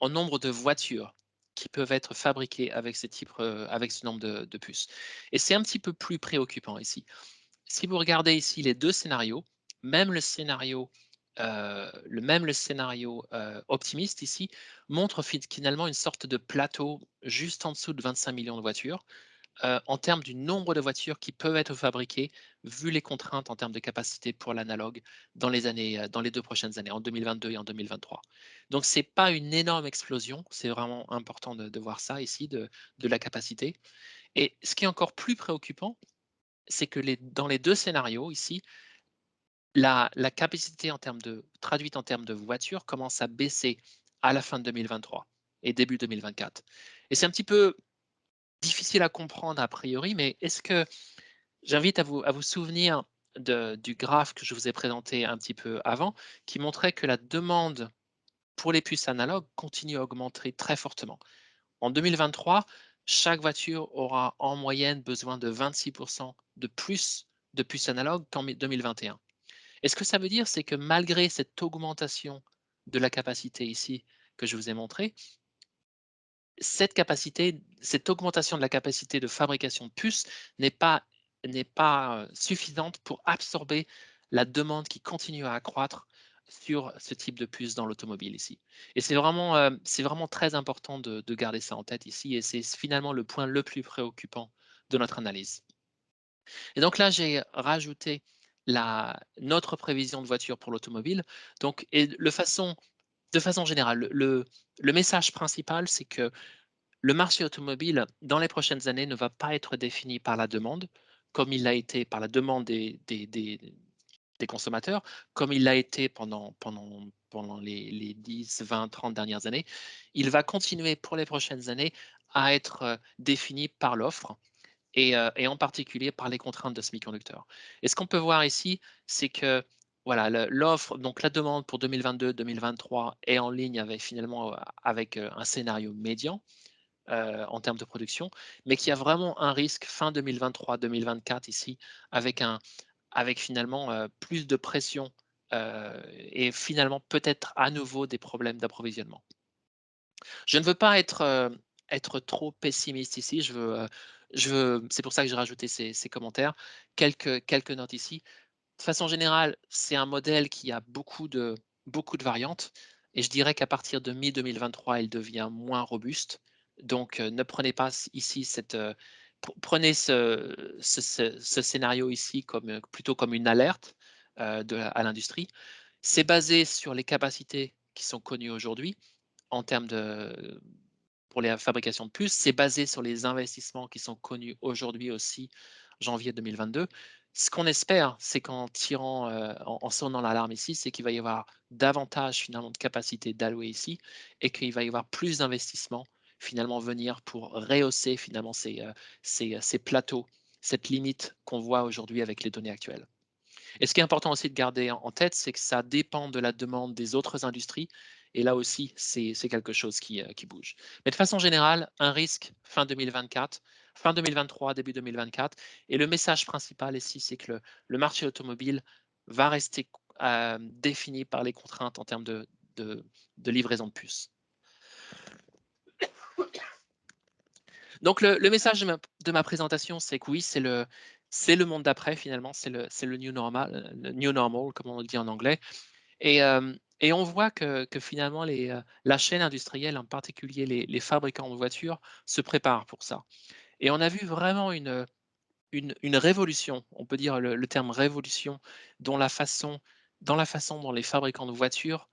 en nombre de voitures qui peuvent être fabriquées avec avec ce nombre de puces. Et c'est un petit peu plus préoccupant ici. Si vous regardez ici les deux scénarios, même le scénario optimiste ici montre finalement une sorte de plateau juste en dessous de 25 millions de voitures, en termes du nombre de voitures qui peuvent être fabriquées, vu les contraintes en termes de capacité pour l'analogue dans les 2 prochaines années, en 2022 et en 2023. Donc, ce n'est pas une énorme explosion, c'est vraiment important de voir ça ici, de la capacité. Et ce qui est encore plus préoccupant, c'est que dans les 2 scénarios ici, la capacité traduite en termes de voitures commence à baisser à la fin de 2023 et début 2024. Et c'est un petit peu difficile à comprendre a priori, mais est-ce que j'invite à vous souvenir du graphe que je vous ai présenté un petit peu avant, qui montrait que la demande pour les puces analogues continue à augmenter très fortement. En 2023, chaque voiture aura en moyenne besoin de 26% de plus de puces analogues qu'en 2021. Et ce que ça veut dire, c'est que malgré cette augmentation de la capacité ici que je vous ai montré, cette augmentation de la capacité de fabrication de puces n'est pas suffisante pour absorber la demande qui continue à accroître sur ce type de puces dans l'automobile ici. Et c'est vraiment très important de garder ça en tête ici, et c'est finalement le point le plus préoccupant de notre analyse. Et donc là, j'ai rajouté notre prévision de voiture pour l'automobile. Donc, de façon générale, le message principal, c'est que le marché automobile, dans les prochaines années, ne va pas être défini par la demande, comme il l'a été par la demande des consommateurs, comme il l'a été pendant les 10, 20, 30 dernières années. Il va continuer pour les prochaines années à être défini par l'offre et en particulier par les contraintes de semi-conducteurs. Et ce qu'on peut voir ici, c'est que voilà, l'offre, donc la demande pour 2022-2023 est en ligne avec un scénario médian en termes de production, mais qu'il y a vraiment un risque fin 2023-2024 ici, avec finalement plus de pression et finalement peut-être à nouveau des problèmes d'approvisionnement. Je ne veux pas être trop pessimiste ici. C'est pour ça que j'ai rajouté ces commentaires. Quelques notes ici. De façon générale, c'est un modèle qui a beaucoup de variantes, et je dirais qu'à partir de mi-2023, il devient moins robuste. Donc, ne prenez pas ici prenez ce scénario ici plutôt comme une alerte à l'industrie. C'est basé sur les capacités qui sont connues aujourd'hui en termes pour la fabrication de puces. C'est basé sur les investissements qui sont connus aujourd'hui aussi, janvier 2022. Ce qu'on espère, c'est qu'en en sonnant l'alarme ici, c'est qu'il va y avoir davantage finalement de capacité d'allouer ici, et qu'il va y avoir plus d'investissements finalement venir pour rehausser finalement ces plateaux, cette limite qu'on voit aujourd'hui avec les données actuelles. Et ce qui est important aussi de garder en tête, c'est que ça dépend de la demande des autres industries. Et là aussi, c'est quelque chose qui bouge. Mais de façon générale, un risque fin 2024, fin 2023, début 2024. Et le message principal ici, c'est que le marché automobile va rester défini par les contraintes en termes de livraison de puces. Donc, le message de ma présentation, c'est que oui, c'est le monde d'après, finalement, c'est le new normal, comme on le dit en anglais. Et on voit que finalement, la chaîne industrielle, en particulier les fabricants de voitures, se préparent pour ça. Et on a vu vraiment une révolution, on peut dire le terme révolution, dans la façon dont les fabricants de voitures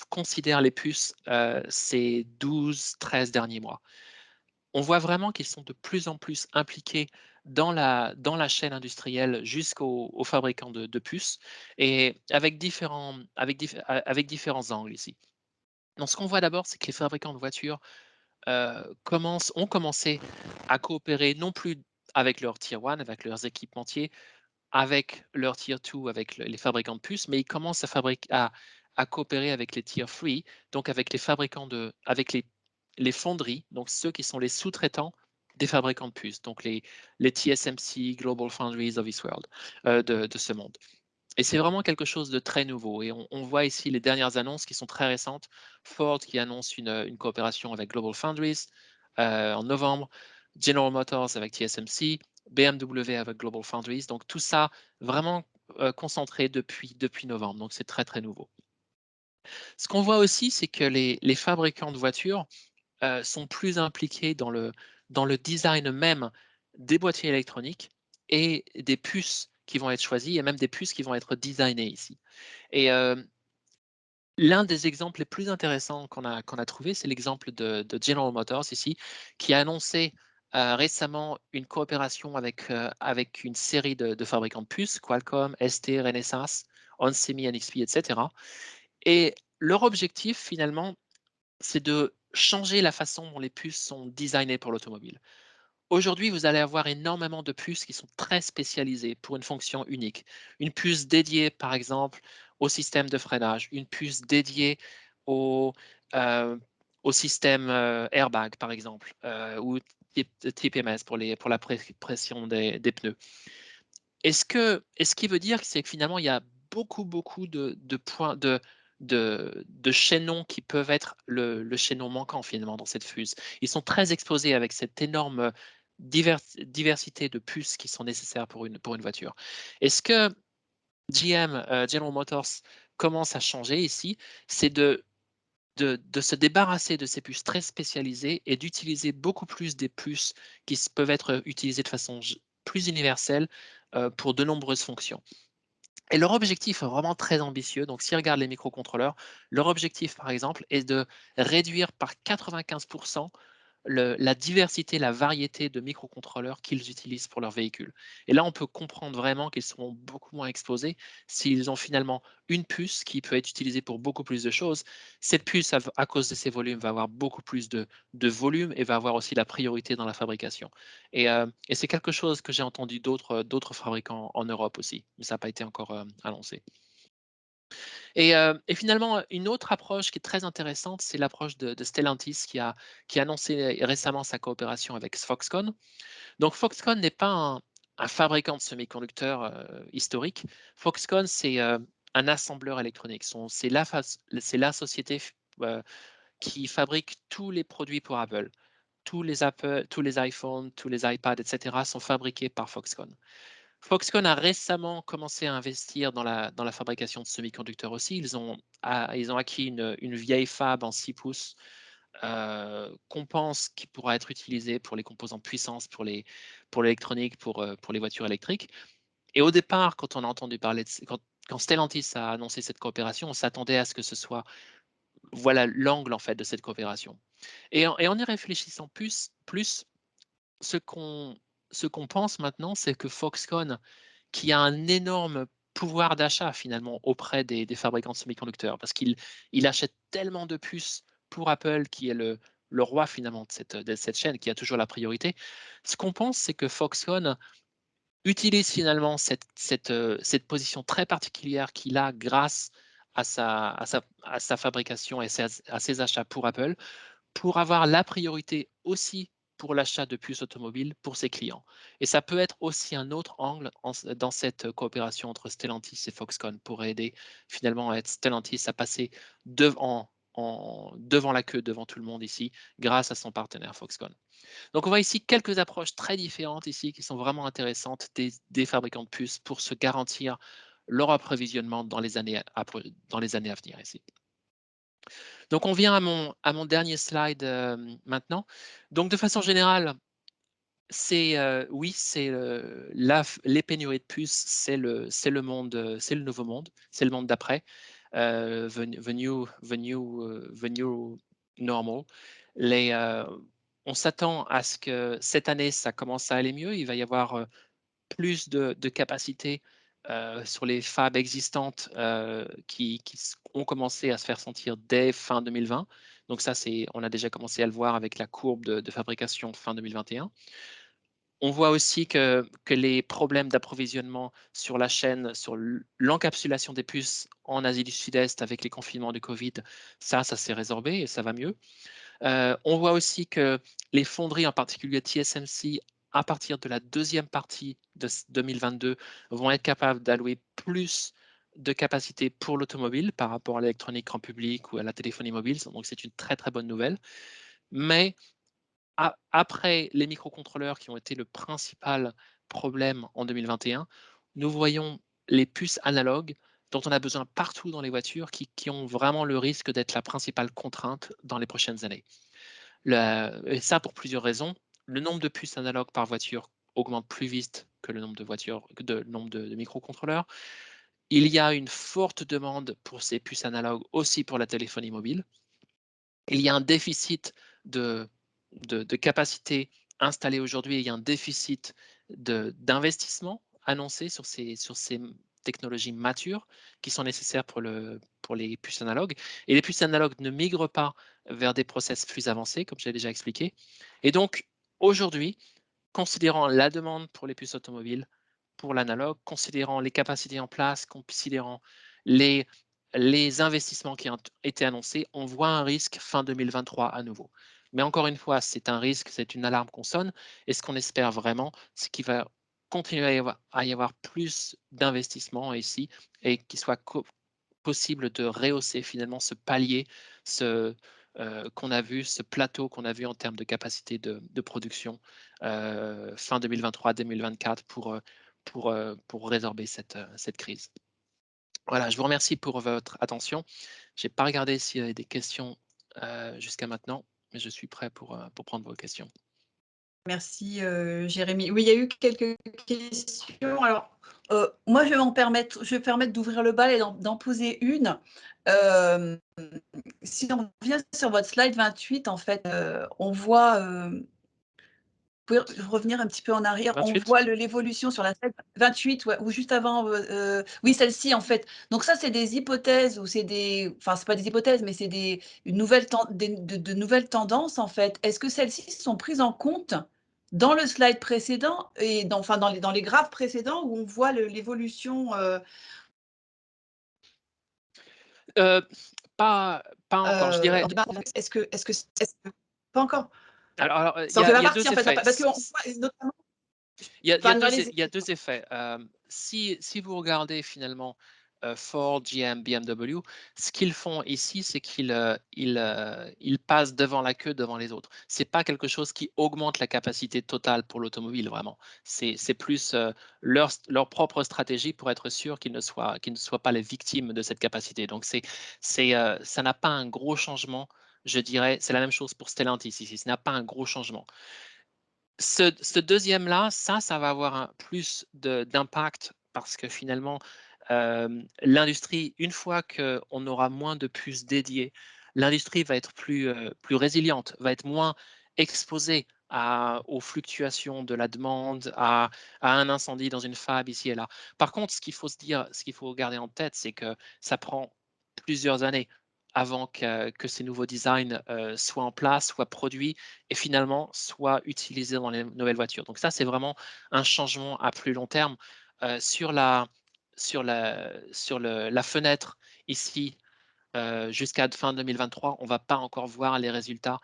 considèrent les puces ces 12-13 derniers mois. On voit vraiment qu'ils sont de plus en plus impliqués dans la chaîne industrielle jusqu'aux fabricants de puces, et avec différents angles ici. Donc, ce qu'on voit d'abord, c'est que les fabricants de voitures ont commencé à coopérer non plus avec leur Tier 1, avec leurs équipementiers, avec leur Tier 2, avec les fabricants de puces, mais ils commencent à coopérer avec les Tier 3, donc avec les fabricants avec les fonderies, donc ceux qui sont les sous-traitants des fabricants de puces, donc les TSMC, Global Foundries of this world, de ce monde. Et c'est vraiment quelque chose de très nouveau. Et on voit ici les dernières annonces qui sont très récentes. Ford qui annonce une coopération avec Global Foundries en novembre, General Motors avec TSMC, BMW avec Global Foundries. Donc tout ça vraiment concentré depuis novembre. Donc c'est très, très nouveau. Ce qu'on voit aussi, c'est que les fabricants de voitures sont plus impliqués dans dans le design même des boîtiers électroniques et des puces qui vont être choisies et même des puces qui vont être designées ici. Et l'un des exemples les plus intéressants qu'on a trouvé, c'est l'exemple de General Motors ici, qui a annoncé récemment une coopération avec une série de fabricants de puces, Qualcomm, ST, Renesas, onsemi, NXP, etc. Et leur objectif, finalement, c'est de changer la façon dont les puces sont designées pour l'automobile. Aujourd'hui, vous allez avoir énormément de puces qui sont très spécialisées pour une fonction unique. Une puce dédiée, par exemple, au système de freinage, une puce dédiée au, euh, au système airbag, par exemple, ou TPMS pour la pression des pneus. Ce qui veut dire que c'est que finalement, il y a beaucoup de points, de chaînons qui peuvent être le chaînon manquant finalement dans cette fuse. Ils sont très exposés avec cette énorme diversité de puces qui sont nécessaires pour une voiture. Et ce que General Motors, commence à changer ici, c'est de se débarrasser de ces puces très spécialisées et d'utiliser beaucoup plus des puces qui peuvent être utilisées de façon plus universelle pour de nombreuses fonctions. Et leur objectif est vraiment très ambitieux. Donc, s'ils regardent les microcontrôleurs, leur objectif, par exemple, est de réduire par 95% la diversité, la variété de microcontrôleurs qu'ils utilisent pour leurs véhicules. Et là, on peut comprendre vraiment qu'ils seront beaucoup moins exposés s'ils ont finalement une puce qui peut être utilisée pour beaucoup plus de choses. Cette puce, à cause de ses volumes, va avoir beaucoup plus de volume et va avoir aussi la priorité dans la fabrication. Et c'est quelque chose que j'ai entendu d'autres fabricants en Europe aussi, mais ça n'a pas été encore annoncé. Et finalement, une autre approche qui est très intéressante, c'est l'approche de Stellantis qui a annoncé récemment sa coopération avec Foxconn. Donc Foxconn n'est pas un fabricant de semi-conducteurs historique. Foxconn, c'est un assembleur électronique. C'est la société qui fabrique tous les produits pour Apple. Tous les iPhones, tous les iPads, etc. sont fabriqués par Foxconn. Foxconn a récemment commencé à investir dans la fabrication de semi-conducteurs aussi. Ils ont acquis une vieille fab en 6 pouces qu'on pense qui pourra être utilisée pour les composants de puissance, pour l'électronique, pour les voitures électriques. Et au départ, quand on a entendu parler quand Stellantis a annoncé cette coopération, on s'attendait à ce que ce soit l'angle en fait de cette coopération. Et en y réfléchissant plus ce qu'on pense maintenant, c'est que Foxconn, qui a un énorme pouvoir d'achat finalement auprès des fabricants de semi-conducteurs, parce qu'il achète tellement de puces pour Apple, qui est le roi finalement de cette chaîne, qui a toujours la priorité. Ce qu'on pense, c'est que Foxconn utilise finalement cette position très particulière qu'il a grâce à sa fabrication et à ses achats pour Apple, pour avoir la priorité aussi pour l'achat de puces automobiles pour ses clients. Et ça peut être aussi un autre angle dans cette coopération entre Stellantis et Foxconn pour aider finalement Stellantis à passer devant la queue, devant tout le monde ici, grâce à son partenaire Foxconn. Donc on voit ici quelques approches très différentes ici qui sont vraiment intéressantes des fabricants de puces pour se garantir leur approvisionnement dans les années à venir ici. Donc, on vient à mon dernier slide maintenant. Donc, de façon générale, oui, les pénuries de puces, c'est le monde, c'est le nouveau monde, c'est le monde d'après, the new normal. On s'attend à ce que cette année, ça commence à aller mieux. Il va y avoir plus de capacité sur les fabs existantes qui ont commencé à se faire sentir dès fin 2020. Donc ça, on a déjà commencé à le voir avec la courbe de fabrication fin 2021. On voit aussi que les problèmes d'approvisionnement sur la chaîne, sur l'encapsulation des puces en Asie du Sud-Est avec les confinements du Covid, ça s'est résorbé et ça va mieux. On voit aussi que les fonderies, en particulier TSMC, à partir de la deuxième partie de 2022, vont être capables d'allouer plus de capacité pour l'automobile par rapport à l'électronique grand public ou à la téléphonie mobile. Donc, c'est une très, très bonne nouvelle. Mais après les microcontrôleurs qui ont été le principal problème en 2021, nous voyons les puces analogues dont on a besoin partout dans les voitures qui ont vraiment le risque d'être la principale contrainte dans les prochaines années. Et ça pour plusieurs raisons. le nombre de puces analogues par voiture augmente plus vite que le nombre de voitures, que le nombre de microcontrôleurs. Il y a une forte demande pour ces puces analogues aussi pour la téléphonie mobile. Il y a un déficit de capacité installée aujourd'hui, il y a un déficit d'investissement annoncé sur ces technologies matures qui sont nécessaires pour les puces analogues. Et les puces analogues ne migrent pas vers des process plus avancés, comme j'ai déjà expliqué. Et donc, aujourd'hui, considérant la demande pour les puces automobiles, pour l'analogue, considérant les capacités en place, considérant les investissements qui ont été annoncés, on voit un risque fin 2023 à nouveau. Mais encore une fois, c'est un risque, c'est une alarme qu'on sonne. Et ce qu'on espère vraiment, c'est qu'il va continuer à y avoir plus d'investissements ici et qu'il soit possible de rehausser finalement ce palier, qu'on a vu, ce plateau qu'on a vu en termes de capacité de production fin 2023-2024 pour résorber cette crise. Voilà, je vous remercie pour votre attention. Je n'ai pas regardé s'il y avait des questions jusqu'à maintenant, mais je suis prêt pour prendre vos questions. Merci Jérémy. Oui, il y a eu quelques questions. Alors, moi, je vais me permettre d'ouvrir le bal et d'en poser une. Si on revient sur votre slide 28, en fait, on voit, vous pouvez revenir un petit peu en arrière, 28? on voit l'évolution sur la slide 28, ouais, ou juste avant, oui, celle-ci, en fait. Donc ça, c'est des hypothèses, ou c'est des, enfin, c'est pas des hypothèses, mais c'est de nouvelles tendances, en fait. Est-ce que celles-ci sont prises en compte dans le slide précédent et dans les graphes précédents où on voit l'évolution Pas encore, je dirais. Est-ce que pas encore? Alors, il Ça y en fait pas a partie, deux en fait, effets. parce qu'on voit notamment. Il y Enfin, a deux effets. Si vous regardez finalement Ford, GM, BMW, ce qu'ils font ici, c'est qu'ils passent devant la queue devant les autres. Ce n'est pas quelque chose qui augmente la capacité totale pour l'automobile, vraiment. C'est plus leur propre stratégie pour être sûr qu'ils ne soient pas les victimes de cette capacité. Donc, ça n'a pas un gros changement, je dirais. C'est la même chose pour Stellantis ici. Ça n'a pas un gros changement. Ce deuxième-là, ça va avoir plus d'impact parce que finalement, l'industrie, une fois qu'on aura moins de puces dédiées, l'industrie va être plus résiliente, va être moins exposée aux fluctuations de la demande, à un incendie dans une fab ici et là. Par contre, ce qu'il faut garder en tête, c'est que ça prend plusieurs années avant que ces nouveaux designs soient en place, soient produits et finalement soient utilisés dans les nouvelles voitures. Donc ça, c'est vraiment un changement à plus long terme. Sur la fenêtre ici, jusqu'à fin 2023, on ne va pas encore voir les résultats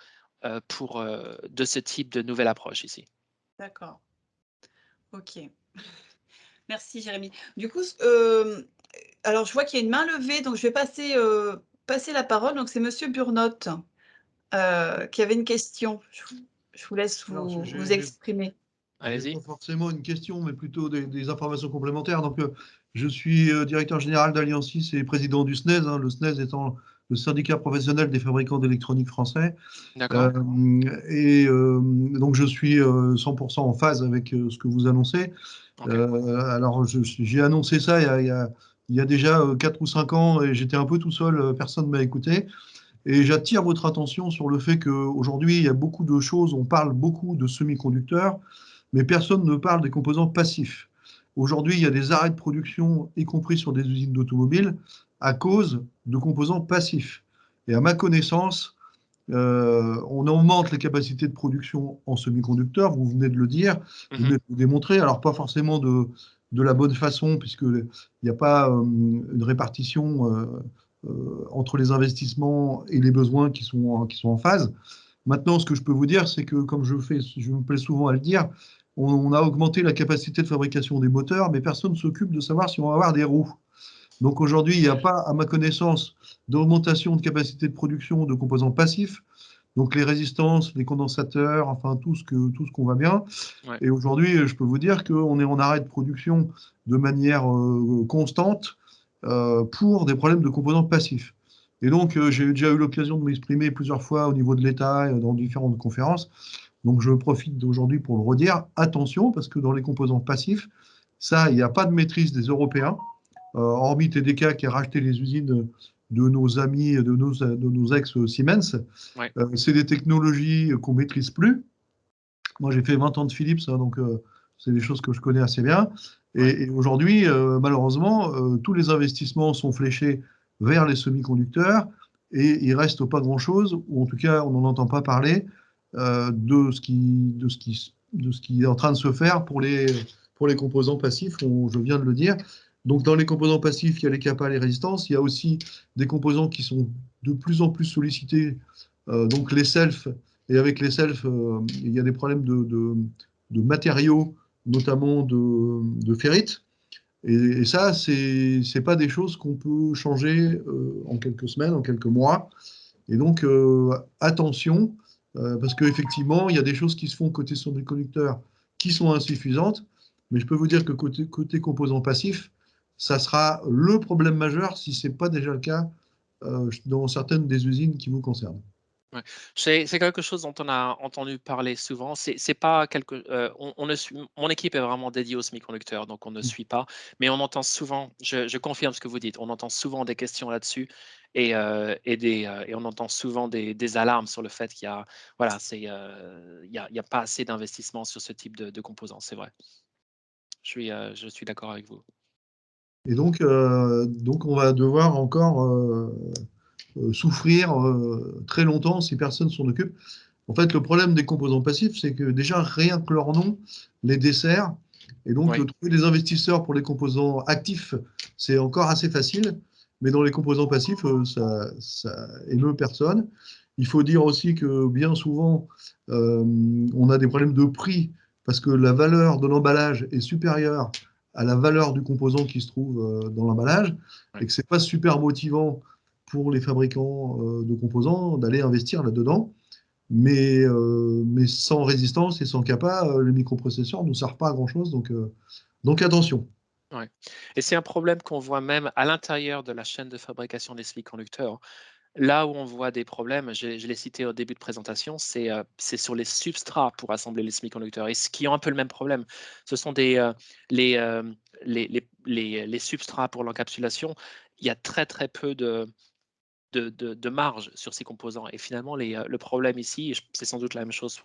de ce type de nouvelle approche ici. D'accord. Ok. Merci Jérémy. Du coup, alors je vois qu'il y a une main levée, donc je vais passer la parole. Donc c'est Monsieur Burnotte qui avait une question. Je vous laisse vous exprimer. Allez-y. Pas forcément une question, mais plutôt des informations complémentaires. Donc, je suis directeur général d'Alliancis et président du SNES, hein, le SNES étant le syndicat professionnel des fabricants d'électronique français. D'accord. Donc, je suis 100% en phase avec ce que vous annoncez. Okay. Alors, j'ai annoncé ça il y a déjà 4 ou 5 ans et j'étais un peu tout seul, personne ne m'a écouté. Et j'attire votre attention sur le fait qu'aujourd'hui, il y a beaucoup de choses, on parle beaucoup de semi-conducteurs, mais personne ne parle des composants passifs. Aujourd'hui, il y a des arrêts de production, y compris sur des usines d'automobiles, à cause de composants passifs. Et à ma connaissance, on augmente les capacités de production en semi-conducteurs, vous venez de le dire, vous venez de le démontrer, alors pas forcément de la bonne façon, puisqu'il n'y a pas une répartition entre les investissements et les besoins qui sont en phase. Maintenant, ce que je peux vous dire, c'est que, comme je me plais souvent à le dire, on a augmenté la capacité de fabrication des moteurs, mais personne ne s'occupe de savoir si on va avoir des roues. Donc aujourd'hui, il n'y a pas, à ma connaissance, d'augmentation de capacité de production de composants passifs, donc les résistances, les condensateurs, enfin tout ce qu'on va bien. Ouais. Et aujourd'hui, je peux vous dire qu'on est en arrêt de production de manière constante pour des problèmes de composants passifs. Et donc, j'ai déjà eu l'occasion de m'exprimer plusieurs fois au niveau de l'État et dans différentes conférences. Donc je profite d'aujourd'hui pour le redire, attention, parce que dans les composants passifs, ça, il n'y a pas de maîtrise des Européens, hormis TDK qui a racheté les usines de nos amis, de nos ex-Siemens. Ouais. C'est des technologies qu'on ne maîtrise plus. Moi, j'ai fait 20 ans de Philips, hein, donc c'est des choses que je connais assez bien. Et aujourd'hui, malheureusement, tous les investissements sont fléchés vers les semi-conducteurs et il ne reste pas grand-chose, ou en tout cas, on n'en entend pas parler de ce qui est en train de se faire pour les composants passifs, je viens de le dire. Donc, dans les composants passifs, il y a les CAPA, les résistances. Il y a aussi des composants qui sont de plus en plus sollicités, donc les selfs. Et avec les selfs, il y a des problèmes de matériaux, notamment de ferrite. Et ça, c'est pas des choses qu'on peut changer en quelques semaines, en quelques mois. Et donc, attention, parce qu'effectivement, il y a des choses qui se font côté semi-conducteurs qui sont insuffisantes. Mais je peux vous dire que côté composants passifs, ça sera le problème majeur si ce n'est pas déjà le cas dans certaines des usines qui vous concernent. Ouais. C'est quelque chose dont on a entendu parler souvent. C'est pas on ne suit, mon équipe est vraiment dédiée aux semi-conducteurs, donc on ne suit pas. Mais on entend souvent, je confirme ce que vous dites, on entend souvent des questions là-dessus et on entend souvent des alarmes sur le fait qu'il y a, voilà, il y a pas assez d'investissement sur ce type de composants. C'est vrai. Je suis d'accord avec vous. Et donc on va devoir encore souffrir très longtemps si personne s'en occupe. En fait, le problème des composants passifs, c'est que déjà, rien que leur nom les dessert. Et donc, trouver des investisseurs pour les composants actifs, c'est encore assez facile. Mais dans les composants passifs, ça émeut personne. Il faut dire aussi que bien souvent, on a des problèmes de prix parce que la valeur de l'emballage est supérieure à la valeur du composant qui se trouve dans l'emballage et que ce n'est pas super motivant pour les fabricants de composants d'aller investir là-dedans. Mais sans résistance et sans CAPA, les microprocesseurs ne servent pas à grand-chose. Donc attention. Ouais. Et c'est un problème qu'on voit même à l'intérieur de la chaîne de fabrication des semi-conducteurs. Là où on voit des problèmes, je l'ai cité au début de présentation, c'est sur les substrats pour assembler les semi-conducteurs. Et ce qui ont un peu le même problème, ce sont les substrats pour l'encapsulation. Il y a très très peu de marge sur ces composants. Et finalement, le problème ici, c'est sans doute la même chose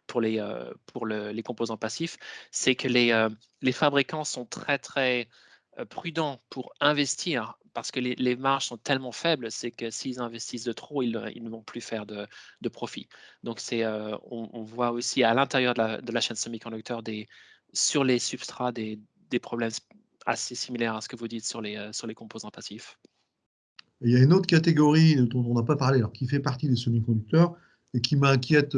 pour les composants passifs, c'est que les fabricants sont très très prudents pour investir parce que les marges sont tellement faibles, c'est que s'ils investissent de trop, ils ne vont plus faire de profit. Donc, on voit aussi à l'intérieur de la chaîne semi-conducteur sur les substrats des problèmes assez similaires à ce que vous dites sur les composants passifs. Et il y a une autre catégorie dont on n'a pas parlé, alors qui fait partie des semi-conducteurs et qui m'inquiète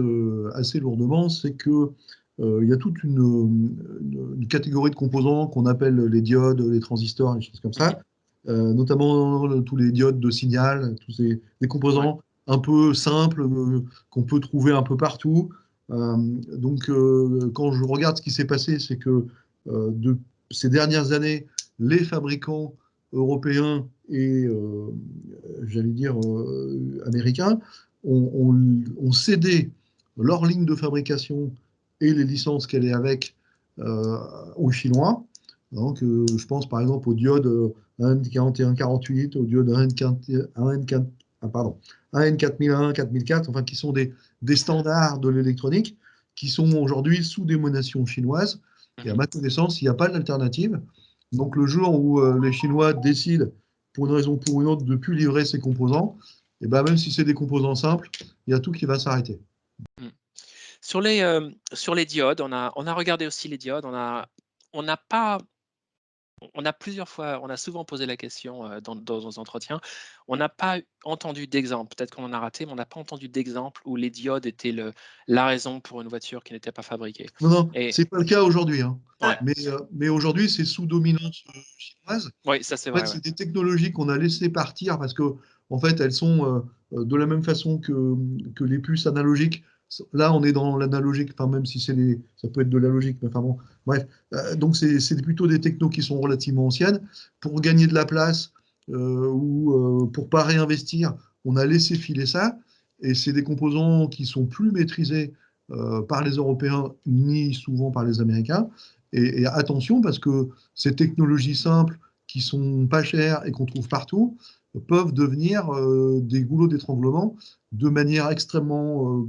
assez lourdement, c'est que il y a toute une catégorie de composants qu'on appelle les diodes, les transistors, les choses comme ça, notamment tous les diodes de signal, des composants un peu simples qu'on peut trouver un peu partout. Donc, quand je regarde ce qui s'est passé, c'est que de ces dernières années, les fabricants européens et, j'allais dire, américains ont cédé leur ligne de fabrication et les licences qu'elle est avec aux Chinois. Donc, je pense par exemple au diode AN4148, au diode AN4001, 4004, enfin, qui sont des standards de l'électronique qui sont aujourd'hui sous démonation chinoise. Et à ma connaissance, il n'y a pas d'alternative. Donc, le jour où les Chinois décident, pour une raison ou pour une autre, de ne plus livrer ces composants, et ben, même si c'est des composants simples, il y a tout qui va s'arrêter. Sur les diodes, on a regardé aussi les diodes. On a plusieurs fois, on a souvent posé la question dans nos entretiens. On n'a pas entendu d'exemple, peut-être qu'on en a raté, mais on n'a pas entendu d'exemple où les diodes étaient la raison pour une voiture qui n'était pas fabriquée. Non, ce n'est pas le cas aujourd'hui. Hein. Ouais. Mais aujourd'hui, c'est sous dominance chinoise. Oui, ça c'est En fait, vrai. c'est des technologies qu'on a laissé partir parce que, en fait, elles sont de la même façon que les puces analogiques. Là, on est dans l'analogique, enfin, même si ça peut être de la logique, mais enfin bon, bref. Donc, c'est plutôt des technos qui sont relativement anciennes. Pour gagner de la place ou pour pas réinvestir, on a laissé filer ça. Et c'est des composants qui sont plus maîtrisés par les Européens ni souvent par les Américains. Et attention, parce que ces technologies simples qui sont pas chères et qu'on trouve partout peuvent devenir des goulots d'étranglement de manière extrêmement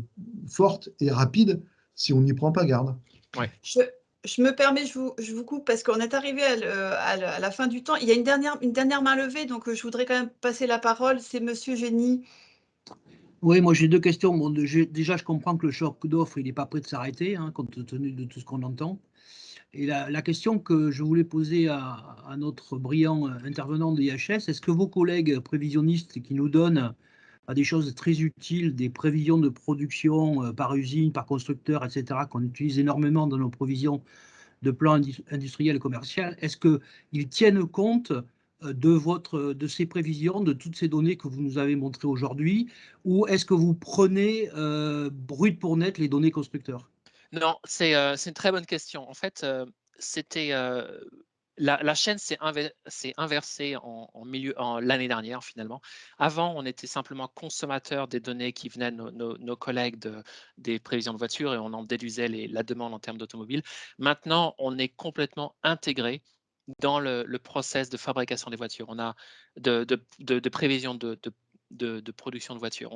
forte et rapide si on n'y prend pas garde. Ouais. Je me permets, je vous coupe parce qu'on est arrivé à la fin du temps. Il y a une dernière main levée, donc je voudrais quand même passer la parole. C'est Monsieur Génie. Oui, moi j'ai deux questions. Bon, déjà, je comprends que le choc d'offres, il n'est pas prêt de s'arrêter, hein, compte tenu de tout ce qu'on entend. Et la question que je voulais poser à notre brillant intervenant de l'IHS, est-ce que vos collègues prévisionnistes qui nous donnent des choses très utiles, des prévisions de production par usine, par constructeur, etc., qu'on utilise énormément dans nos provisions de plans industriels et commerciaux, est-ce qu'ils tiennent compte de ces prévisions, de toutes ces données que vous nous avez montrées aujourd'hui, ou est-ce que vous prenez brut pour net les données constructeurs? Non, c'est une très bonne question. En fait, c'était la chaîne s'est inversée en l'année dernière finalement. Avant, on était simplement consommateur des données qui venaient de nos collègues des prévisions de voitures et on en déduisait la demande en termes d'automobile. Maintenant, on est complètement intégré dans le process de fabrication des voitures. On a de prévision de production de voitures.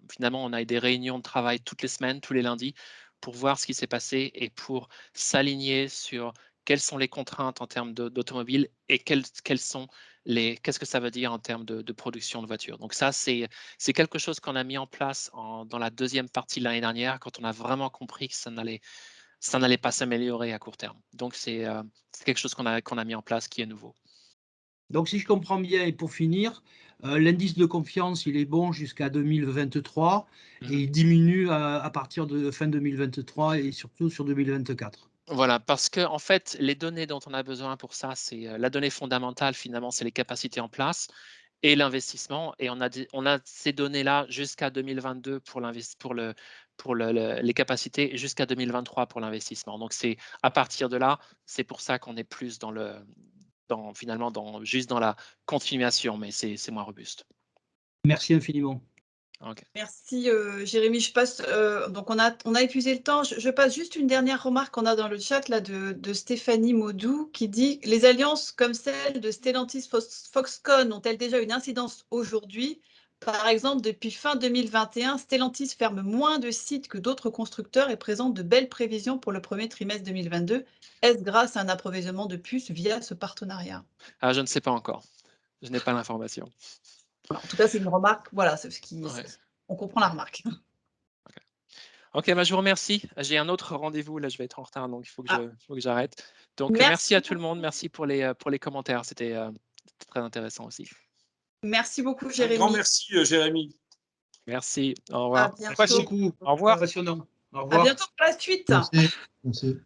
Finalement, on a des réunions de travail toutes les semaines, tous les lundis, pour voir ce qui s'est passé et pour s'aligner sur quelles sont les contraintes en termes d'automobile et qu'est-ce que ça veut dire en termes de production de voitures. Donc ça, c'est quelque chose qu'on a mis en place dans la deuxième partie de l'année dernière, quand on a vraiment compris que ça n'allait pas s'améliorer à court terme. Donc c'est quelque chose qu'on a mis en place qui est nouveau. Donc, si je comprends bien, et pour finir, l'indice de confiance, il est bon jusqu'à 2023 et il diminue à partir de fin 2023 et surtout sur 2024. Voilà, parce que en fait, les données dont on a besoin pour ça, c'est la donnée fondamentale, finalement, c'est les capacités en place et l'investissement. Et on a ces données-là jusqu'à 2022 pour les capacités et jusqu'à 2023 pour l'investissement. Donc, c'est à partir de là, c'est pour ça qu'on est plus juste dans la continuation, mais c'est moins robuste. Merci infiniment. Okay. Merci Jérémy. Je passe, donc on a épuisé le temps. Je passe juste une dernière remarque qu'on a dans le chat là, de Stéphanie Maudou qui dit « Les alliances comme celle de Stellantis-Foxconn ont-elles déjà une incidence aujourd'hui? Par exemple, depuis fin 2021, Stellantis ferme moins de sites que d'autres constructeurs et présente de belles prévisions pour le premier trimestre 2022. Est-ce grâce à un approvisionnement de puces via ce partenariat ?» Ah, je ne sais pas encore. Je n'ai pas l'information. En tout cas, c'est une remarque. Voilà, c'est ce qui. Ouais. On comprend la remarque. Ok, bah, je vous remercie. J'ai un autre rendez-vous, là je vais être en retard, donc il faut que j'arrête. Donc merci à tout le monde, merci pour les commentaires, c'était très intéressant aussi. Merci beaucoup Un Jérémy. grand merci, Jérémy. Merci, au À revoir. bientôt. Merci beaucoup. Au revoir. Impressionnant. Au À revoir. bientôt pour la suite. Merci. Merci.